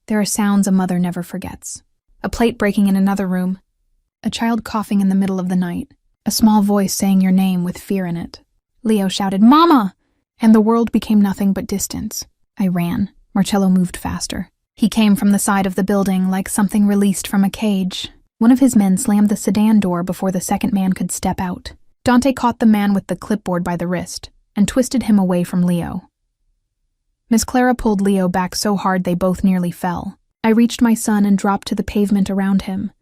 There are sounds a mother never forgets. A plate breaking in another room. A child coughing in the middle of the night. A small voice saying your name with fear in it. Leo shouted, Mama! And the world became nothing but distance. I ran. Marcello moved faster. He came from the side of the building like something released from a cage. One of his men slammed the sedan door before the second man could step out. Dante caught the man with the clipboard by the wrist and twisted him away from Leo. Miss Clara pulled Leo back so hard they both nearly fell. I reached my son and dropped to the pavement around him,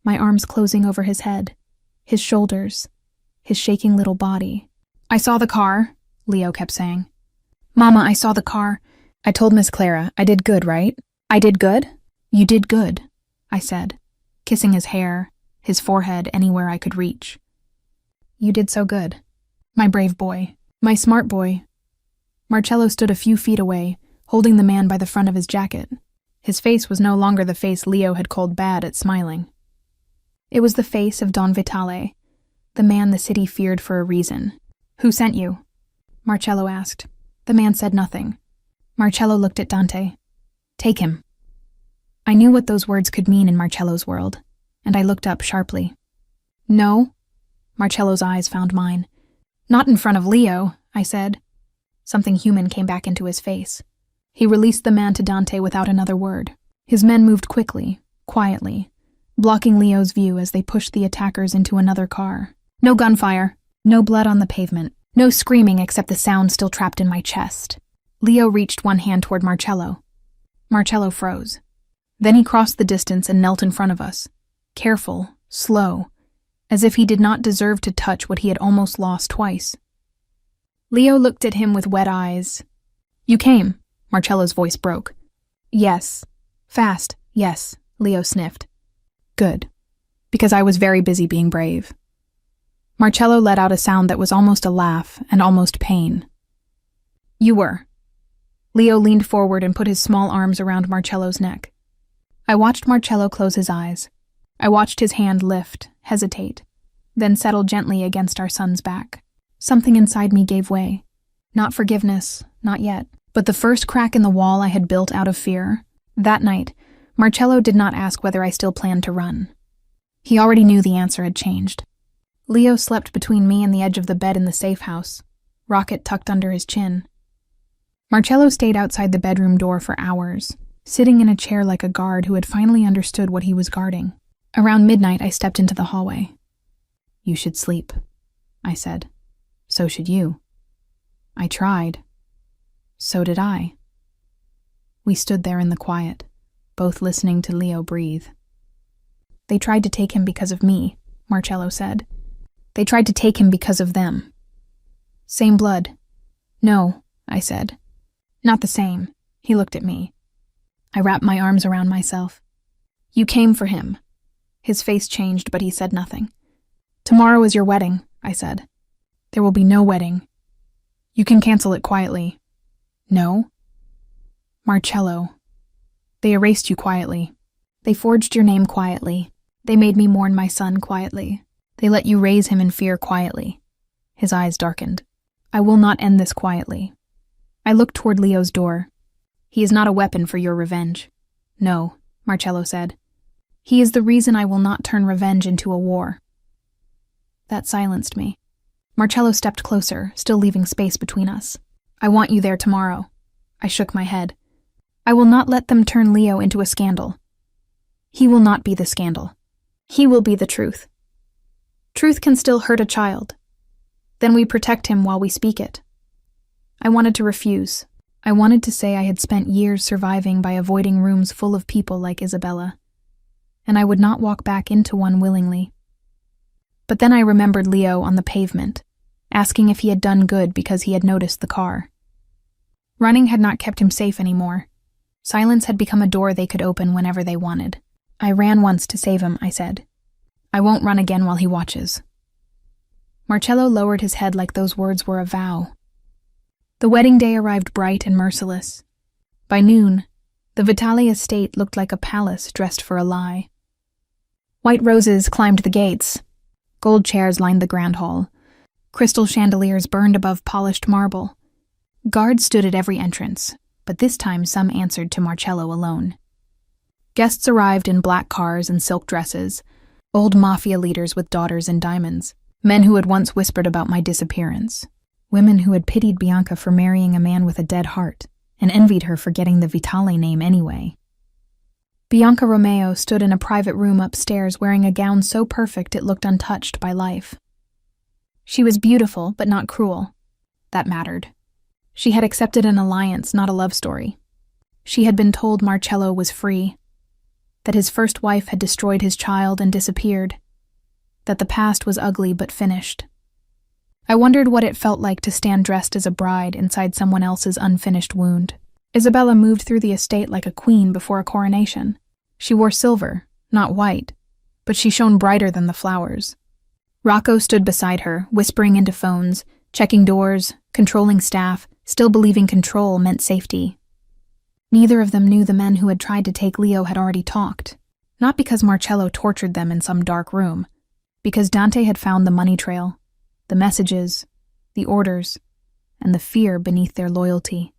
my arms closing over his head, his shoulders, his shaking little body. I saw the car, Leo kept saying. Mama, I saw the car. I told Miss Clara, I did good, right? I did good? You did good, I said, kissing his hair, his forehead, anywhere I could reach. You did so good. My brave boy. My smart boy. Marcello stood a few feet away, holding the man by the front of his jacket. His face was no longer the face Leo had called bad at smiling. It was the face of Don Vitale, the man the city feared for a reason. Who sent you? Marcello asked. The man said nothing. Marcello looked at Dante. Take him. I knew what those words could mean in Marcello's world, and I looked up sharply. No? Marcello's eyes found mine. Not in front of Leo, I said. Something human came back into his face. He released the man to Dante without another word. His men moved quickly, quietly, blocking Leo's view as they pushed the attackers into another car. No gunfire, no blood on the pavement, no screaming except the sound still trapped in my chest. Leo reached one hand toward Marcello. Marcello froze. Then he crossed the distance and knelt in front of us, careful, slow, as if he did not deserve to touch what he had almost lost twice. Leo looked at him with wet eyes. You came, Marcello's voice broke. Yes. Fast, yes, Leo sniffed. Good. Because I was very busy being brave. Marcello let out a sound that was almost a laugh and almost pain. You were. Leo leaned forward and put his small arms around Marcello's neck. I watched Marcello close his eyes. I watched his hand lift, hesitate, then settle gently against our son's back. Something inside me gave way. Not forgiveness, not yet, but the first crack in the wall I had built out of fear. That night, Marcello did not ask whether I still planned to run. He already knew the answer had changed. Leo slept between me and the edge of the bed in the safe house, rocket tucked under his chin. Marcello stayed outside the bedroom door for hours, sitting in a chair like a guard who had finally understood what he was guarding. Around midnight, I stepped into the hallway. "You should sleep," I said. "So should you." I tried. So did I. We stood there in the quiet, both listening to Leo breathe. "They tried to take him because of me," Marcello said. "They tried to take him because of them." "Same blood." "No," I said. "Not the same." He looked at me. I wrapped my arms around myself. "You came for him." His face changed, but he said nothing. "Tomorrow is your wedding," I said. "There will be no wedding. You can cancel it quietly." "No?" "Marcello. They erased you quietly. They forged your name quietly. They made me mourn my son quietly. They let you raise him in fear quietly." His eyes darkened. "I will not end this quietly." I looked toward Leo's door. "He is not a weapon for your revenge." "No," Marcello said. "He is the reason I will not turn revenge into a war." That silenced me. Marcello stepped closer, still leaving space between us. "I want you there tomorrow." I shook my head. "I will not let them turn Leo into a scandal. He will not be the scandal. He will be the truth. Truth can still hurt a child. Then we protect him while we speak it." I wanted to refuse. I wanted to say I had spent years surviving by avoiding rooms full of people like Isabella, and I would not walk back into one willingly. But then I remembered Leo on the pavement, asking if he had done good because he had noticed the car. Running had not kept him safe anymore. Silence had become a door they could open whenever they wanted. "I ran once to save him," I said. "I won't run again while he watches." Marcello lowered his head like those words were a vow. The wedding day arrived bright and merciless. By noon, the Vitale estate looked like a palace dressed for a lie. White roses climbed the gates. Gold chairs lined the grand hall. Crystal chandeliers burned above polished marble. Guards stood at every entrance, but this time some answered to Marcello alone. Guests arrived in black cars and silk dresses, old Mafia leaders with daughters in diamonds, men who had once whispered about my disappearance, women who had pitied Bianca for marrying a man with a dead heart and envied her for getting the Vitale name anyway. Bianca Romeo stood in a private room upstairs wearing a gown so perfect it looked untouched by life. She was beautiful, but not cruel. That mattered. She had accepted an alliance, not a love story. She had been told Marcello was free, that his first wife had destroyed his child and disappeared, that the past was ugly but finished. I wondered what it felt like to stand dressed as a bride inside someone else's unfinished wound. Isabella moved through the estate like a queen before a coronation. She wore silver, not white, but she shone brighter than the flowers. Rocco stood beside her, whispering into phones, checking doors, controlling staff, still believing control meant safety. Neither of them knew the men who had tried to take Leo had already talked, not because Marcello tortured them in some dark room, because Dante had found the money trail, the messages, the orders, and the fear beneath their loyalty.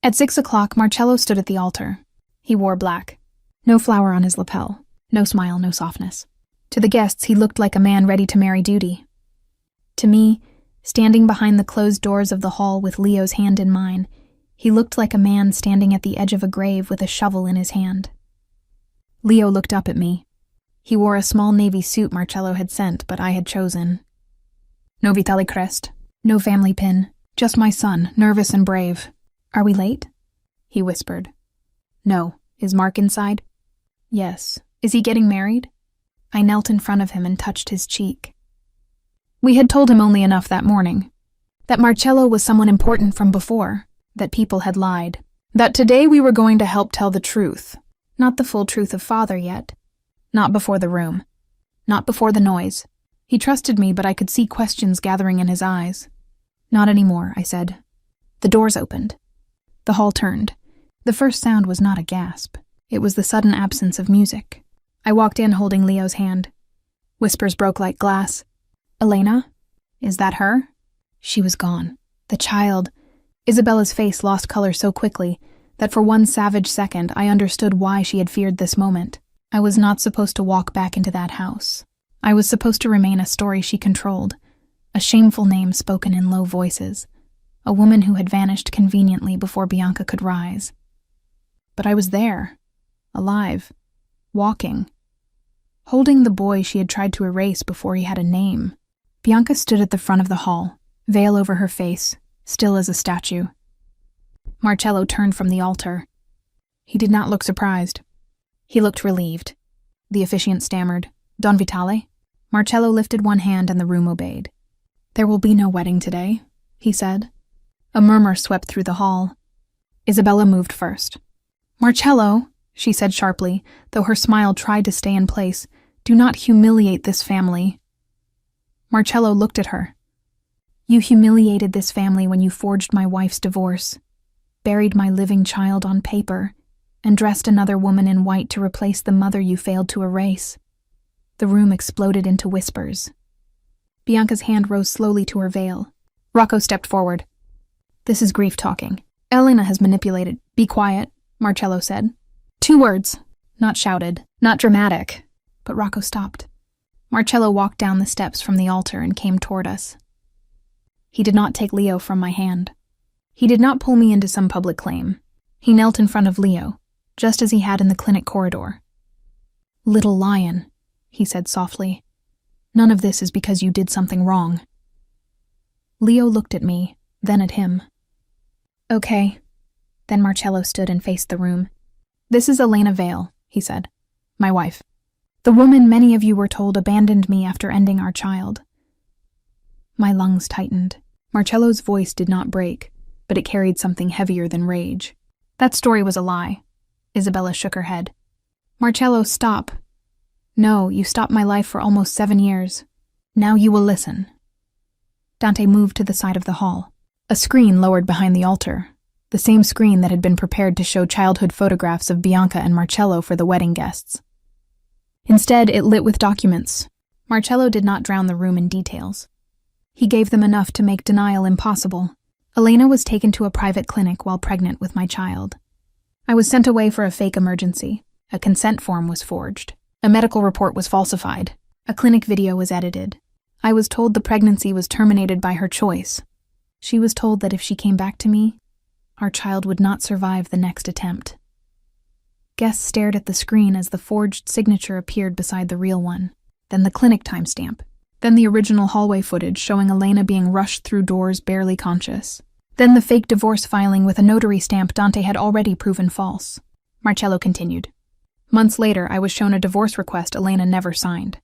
At 6 o'clock, Marcello stood at the altar. He wore black. No flower on his lapel. No smile, no softness. To the guests, he looked like a man ready to marry duty. To me, standing behind the closed doors of the hall with Leo's hand in mine, he looked like a man standing at the edge of a grave with a shovel in his hand. Leo looked up at me. He wore a small navy suit Marcello had sent, but I had chosen. No Vitale crest, no family pin, just my son, nervous and brave. "Are we late?" he whispered. "No. Is Mark inside?" "Yes. Is he getting married?" I knelt in front of him and touched his cheek. We had told him only enough that morning. That Marcello was someone important from before, that people had lied. That today we were going to help tell the truth. Not the full truth of father yet. Not before the room. Not before the noise. He trusted me, but I could see questions gathering in his eyes. "Not anymore," I said. The doors opened. The hall turned. The first sound was not a gasp. It was the sudden absence of music. I walked in holding Leo's hand. Whispers broke like glass. "Elena? Is that her?" She was gone. The child. Isabella's face lost color so quickly that for one savage second I understood why she had feared this moment. I was not supposed to walk back into that house. I was supposed to remain a story she controlled, a shameful name spoken in low voices, a woman who had vanished conveniently before Bianca could rise. But I was there, alive, walking, holding the boy she had tried to erase before he had a name. Bianca stood at the front of the hall, veil over her face, still as a statue. Marcello turned from the altar. He did not look surprised. He looked relieved. The officiant stammered, "Don Vitale?" Marcello lifted one hand and the room obeyed. "There will be no wedding today," he said. A murmur swept through the hall. Isabella moved first. "Marcello," she said sharply, though her smile tried to stay in place, "do not humiliate this family." Marcello looked at her. "You humiliated this family when you forged my wife's divorce, buried my living child on paper, and dressed another woman in white to replace the mother you failed to erase." The room exploded into whispers. Bianca's hand rose slowly to her veil. Rocco stepped forward. "This is grief talking. Elena has manipulated." "Be quiet," Marcello said. "2 words, not shouted, not dramatic." But Rocco stopped. Marcello walked down the steps from the altar and came toward us. He did not take Leo from my hand. He did not pull me into some public claim. He knelt in front of Leo, just as he had in the clinic corridor. "Little lion," he said softly. "None of this is because you did something wrong." Leo looked at me, then at him. "Okay." Then Marcello stood and faced the room. "This is Elena Vale," he said. "My wife. The woman many of you were told abandoned me after ending our child." My lungs tightened. Marcello's voice did not break, but it carried something heavier than rage. "That story was a lie." Isabella shook her head. "Marcello, stop. No, you stopped my life for almost 7 years. Now you will listen." Dante moved to the side of the hall. A screen lowered behind the altar, the same screen that had been prepared to show childhood photographs of Bianca and Marcello for the wedding guests. Instead, it lit with documents. Marcello did not drown the room in details. He gave them enough to make denial impossible. Elena was taken to a private clinic while pregnant with my child. I was sent away for a fake emergency. A consent form was forged. A medical report was falsified. A clinic video was edited. I was told the pregnancy was terminated by her choice. She was told that if she came back to me, our child would not survive the next attempt. Guests stared at the screen as the forged signature appeared beside the real one. Then the clinic timestamp. Then the original hallway footage showing Elena being rushed through doors barely conscious. Then the fake divorce filing with a notary stamp Dante had already proven false. Marcello continued. Months later, I was shown a divorce request Elena never signed.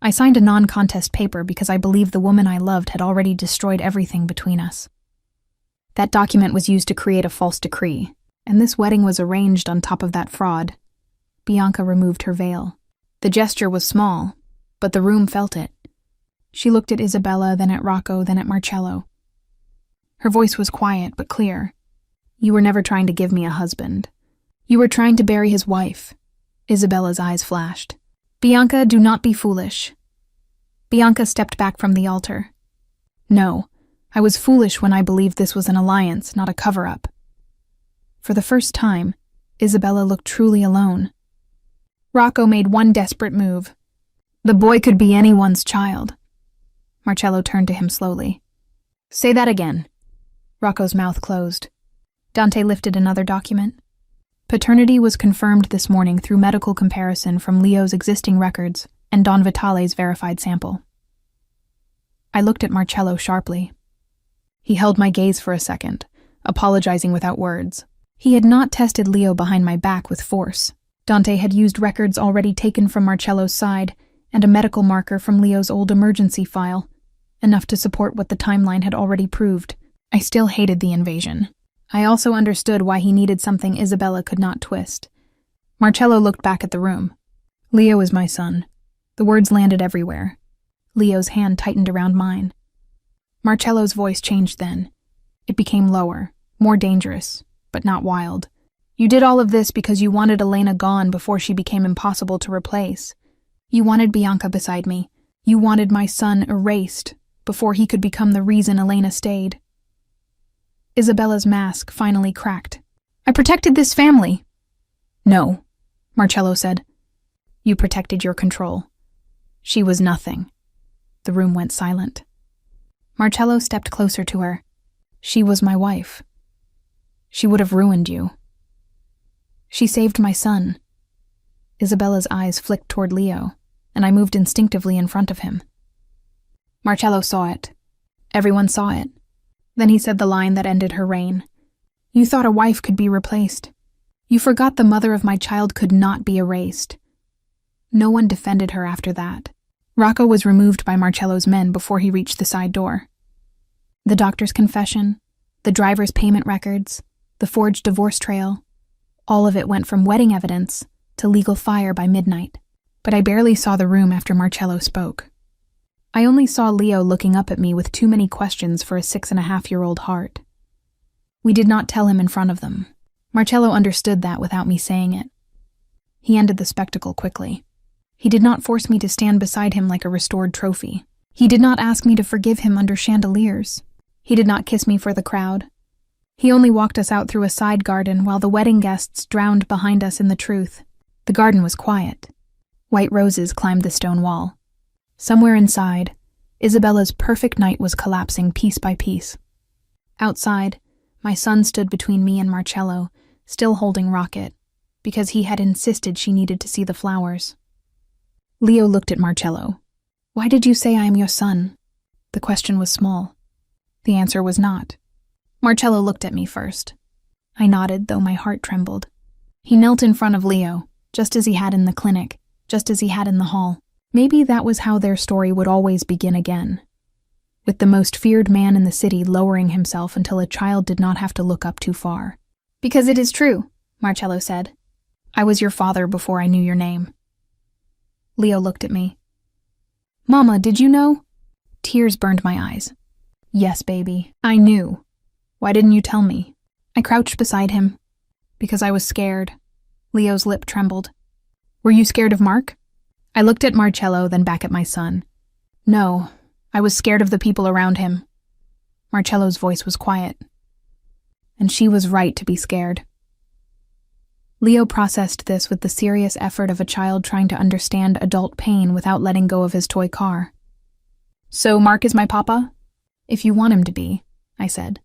I signed a non-contest paper because I believed the woman I loved had already destroyed everything between us. That document was used to create a false decree, and this wedding was arranged on top of that fraud. Bianca removed her veil. The gesture was small, but the room felt it. She looked at Isabella, then at Rocco, then at Marcello. Her voice was quiet but clear. "You were never trying to give me a husband. You were trying to bury his wife." Isabella's eyes flashed. "Bianca, do not be foolish." Bianca stepped back from the altar. "No, I was foolish when I believed this was an alliance, not a cover-up." For the first time, Isabella looked truly alone. Rocco made one desperate move. "The boy could be anyone's child." Marcello turned to him slowly. "Say that again." Rocco's mouth closed. Dante lifted another document. Paternity was confirmed this morning through medical comparison from Leo's existing records and Don Vitale's verified sample. I looked at Marcello sharply. He held my gaze for a second, apologizing without words. He had not tested Leo behind my back with force. Dante had used records already taken from Marcello's side and a medical marker from Leo's old emergency file, enough to support what the timeline had already proved. I still hated the invasion. I also understood why he needed something Isabella could not twist. Marcello looked back at the room. "Leo is my son." The words landed everywhere. Leo's hand tightened around mine. Marcello's voice changed then. It became lower, more dangerous, but not wild. "You did all of this because you wanted Elena gone before she became impossible to replace. You wanted Bianca beside me. You wanted my son erased before he could become the reason Elena stayed." Isabella's mask finally cracked. "I protected this family." "No," Marcello said. "You protected your control." She was nothing. The room went silent. Marcello stepped closer to her. She was my wife. She would have ruined you. She saved my son. Isabella's eyes flicked toward Leo, and I moved instinctively in front of him. Marcello saw it. Everyone saw it. Then he said the line that ended her reign. You thought a wife could be replaced. You forgot the mother of my child could not be erased. No one defended her after that. Rocco was removed by Marcello's men before he reached the side door. The doctor's confession, the driver's payment records, the forged divorce trail, all of it went from wedding evidence to legal fire by midnight. But I barely saw the room after Marcello spoke. I only saw Leo looking up at me with too many questions for a 6.5-year-old heart. We did not tell him in front of them. Marcello understood that without me saying it. He ended the spectacle quickly. He did not force me to stand beside him like a restored trophy. He did not ask me to forgive him under chandeliers. He did not kiss me for the crowd. He only walked us out through a side garden while the wedding guests drowned behind us in the truth. The garden was quiet. White roses climbed the stone wall. Somewhere inside, Isabella's perfect night was collapsing piece by piece. Outside, my son stood between me and Marcello, still holding Rocket, because he had insisted she needed to see the flowers. Leo looked at Marcello. Why did you say I am your son? The question was small. The answer was not. Marcello looked at me first. I nodded, though my heart trembled. He knelt in front of Leo, just as he had in the clinic, just as he had in the hall. Maybe that was how their story would always begin again, with the most feared man in the city lowering himself until a child did not have to look up too far. Because it is true, Marcello said. I was your father before I knew your name. Leo looked at me. Mama, did you know? Tears burned my eyes. Yes, baby, I knew. Why didn't you tell me? I crouched beside him. Because I was scared. Leo's lip trembled. Were you scared of Mark? I looked at Marcello, then back at my son. No, I was scared of the people around him. Marcello's voice was quiet. And she was right to be scared. Leo processed this with the serious effort of a child trying to understand adult pain without letting go of his toy car. So Mark is my papa? If you want him to be, I said.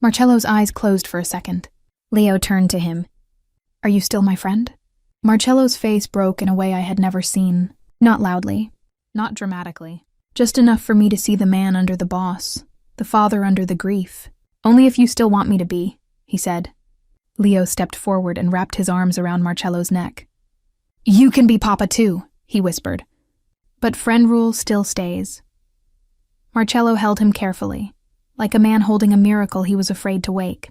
Marcello's eyes closed for a second. Leo turned to him. Are you still my friend? Marcello's face broke in a way I had never seen. Not loudly, not dramatically. Just enough for me to see the man under the boss, the father under the grief. Only if you still want me to be, he said. Leo stepped forward and wrapped his arms around Marcello's neck. You can be papa too, he whispered. But friend rule still stays. Marcello held him carefully, like a man holding a miracle he was afraid to wake.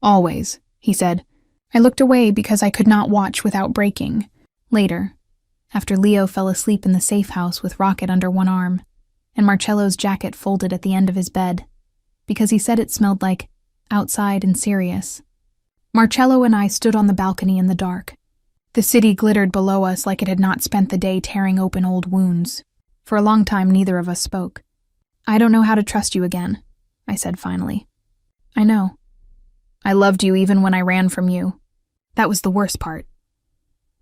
Always, he said. I looked away because I could not watch without breaking. Later, after Leo fell asleep in the safe house with Rocket under one arm, and Marcello's jacket folded at the end of his bed, because he said it smelled like outside and serious. Marcello and I stood on the balcony in the dark. The city glittered below us like it had not spent the day tearing open old wounds. For a long time, neither of us spoke. I don't know how to trust you again, I said finally. I know. I loved you even when I ran from you. That was the worst part.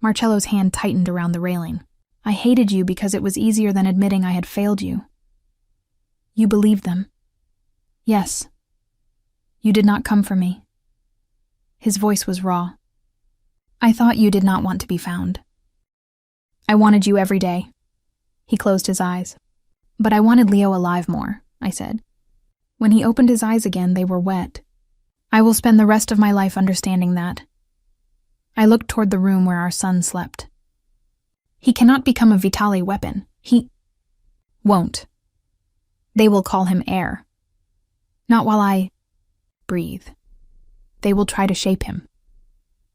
Marcello's hand tightened around the railing. I hated you because it was easier than admitting I had failed you. You believed them. Yes. You did not come for me. His voice was raw. I thought you did not want to be found. I wanted you every day. He closed his eyes. But I wanted Leo alive more, I said. When he opened his eyes again, they were wet. I will spend the rest of my life understanding that. I looked toward the room where our son slept. He cannot become a Vitale weapon. He won't. They will call him heir. Not while I breathe. They will try to shape him.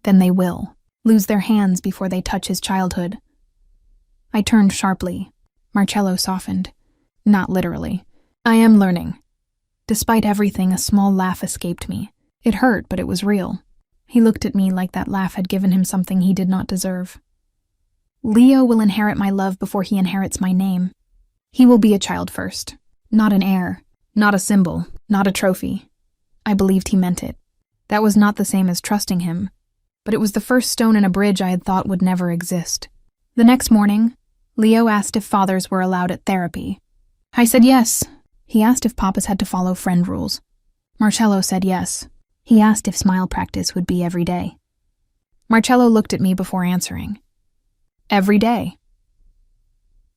Then they will lose their hands before they touch his childhood. I turned sharply. Marcello softened. Not literally. I am learning. Despite everything, a small laugh escaped me. It hurt, but it was real. He looked at me like that laugh had given him something he did not deserve. Leo will inherit my love before he inherits my name. He will be a child first, not an heir, not a symbol, not a trophy. I believed he meant it. That was not the same as trusting him, but it was the first stone in a bridge I had thought would never exist. The next morning, Leo asked if fathers were allowed at therapy. I said yes. He asked if papas had to follow friend rules. Marcello said yes. He asked if smile practice would be every day. Marcello looked at me before answering. Every day.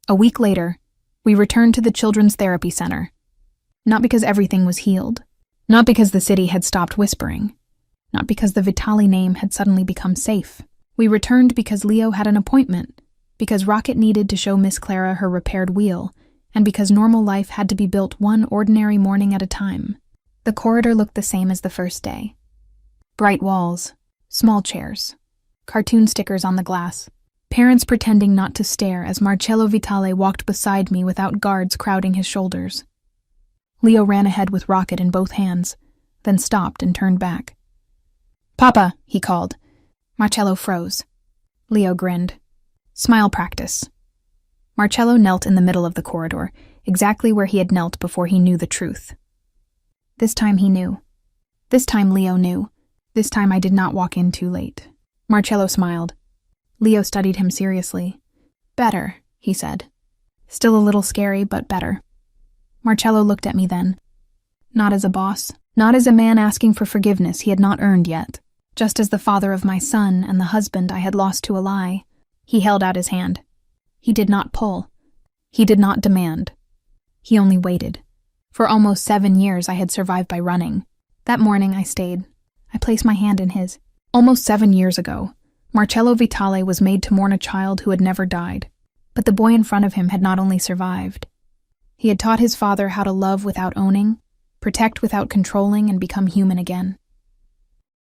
A week later, we returned to the children's therapy center. Not because everything was healed. Not because the city had stopped whispering. Not because the Vitale name had suddenly become safe. We returned because Leo had an appointment, because Rocket needed to show Miss Clara her repaired wheel, and because normal life had to be built one ordinary morning at a time. The corridor looked the same as the first day. Bright walls, small chairs, cartoon stickers on the glass, parents pretending not to stare as Marcello Vitale walked beside me without guards crowding his shoulders. Leo ran ahead with Rocket in both hands, then stopped and turned back. Papa, he called. Marcello froze. Leo grinned. Smile practice. Marcello knelt in the middle of the corridor, exactly where he had knelt before he knew the truth. This time he knew. This time Leo knew. This time I did not walk in too late. Marcello smiled. Leo studied him seriously. Better, he said. Still a little scary, but better. Marcello looked at me then. Not as a boss, not as a man asking for forgiveness he had not earned yet. Just as the father of my son and the husband I had lost to a lie. He held out his hand. He did not pull. He did not demand. He only waited. For almost 7 years I had survived by running. That morning I stayed. I placed my hand in his. Almost 7 years ago, Marcello Vitale was made to mourn a child who had never died. But the boy in front of him had not only survived. He had taught his father how to love without owning, protect without controlling, and become human again.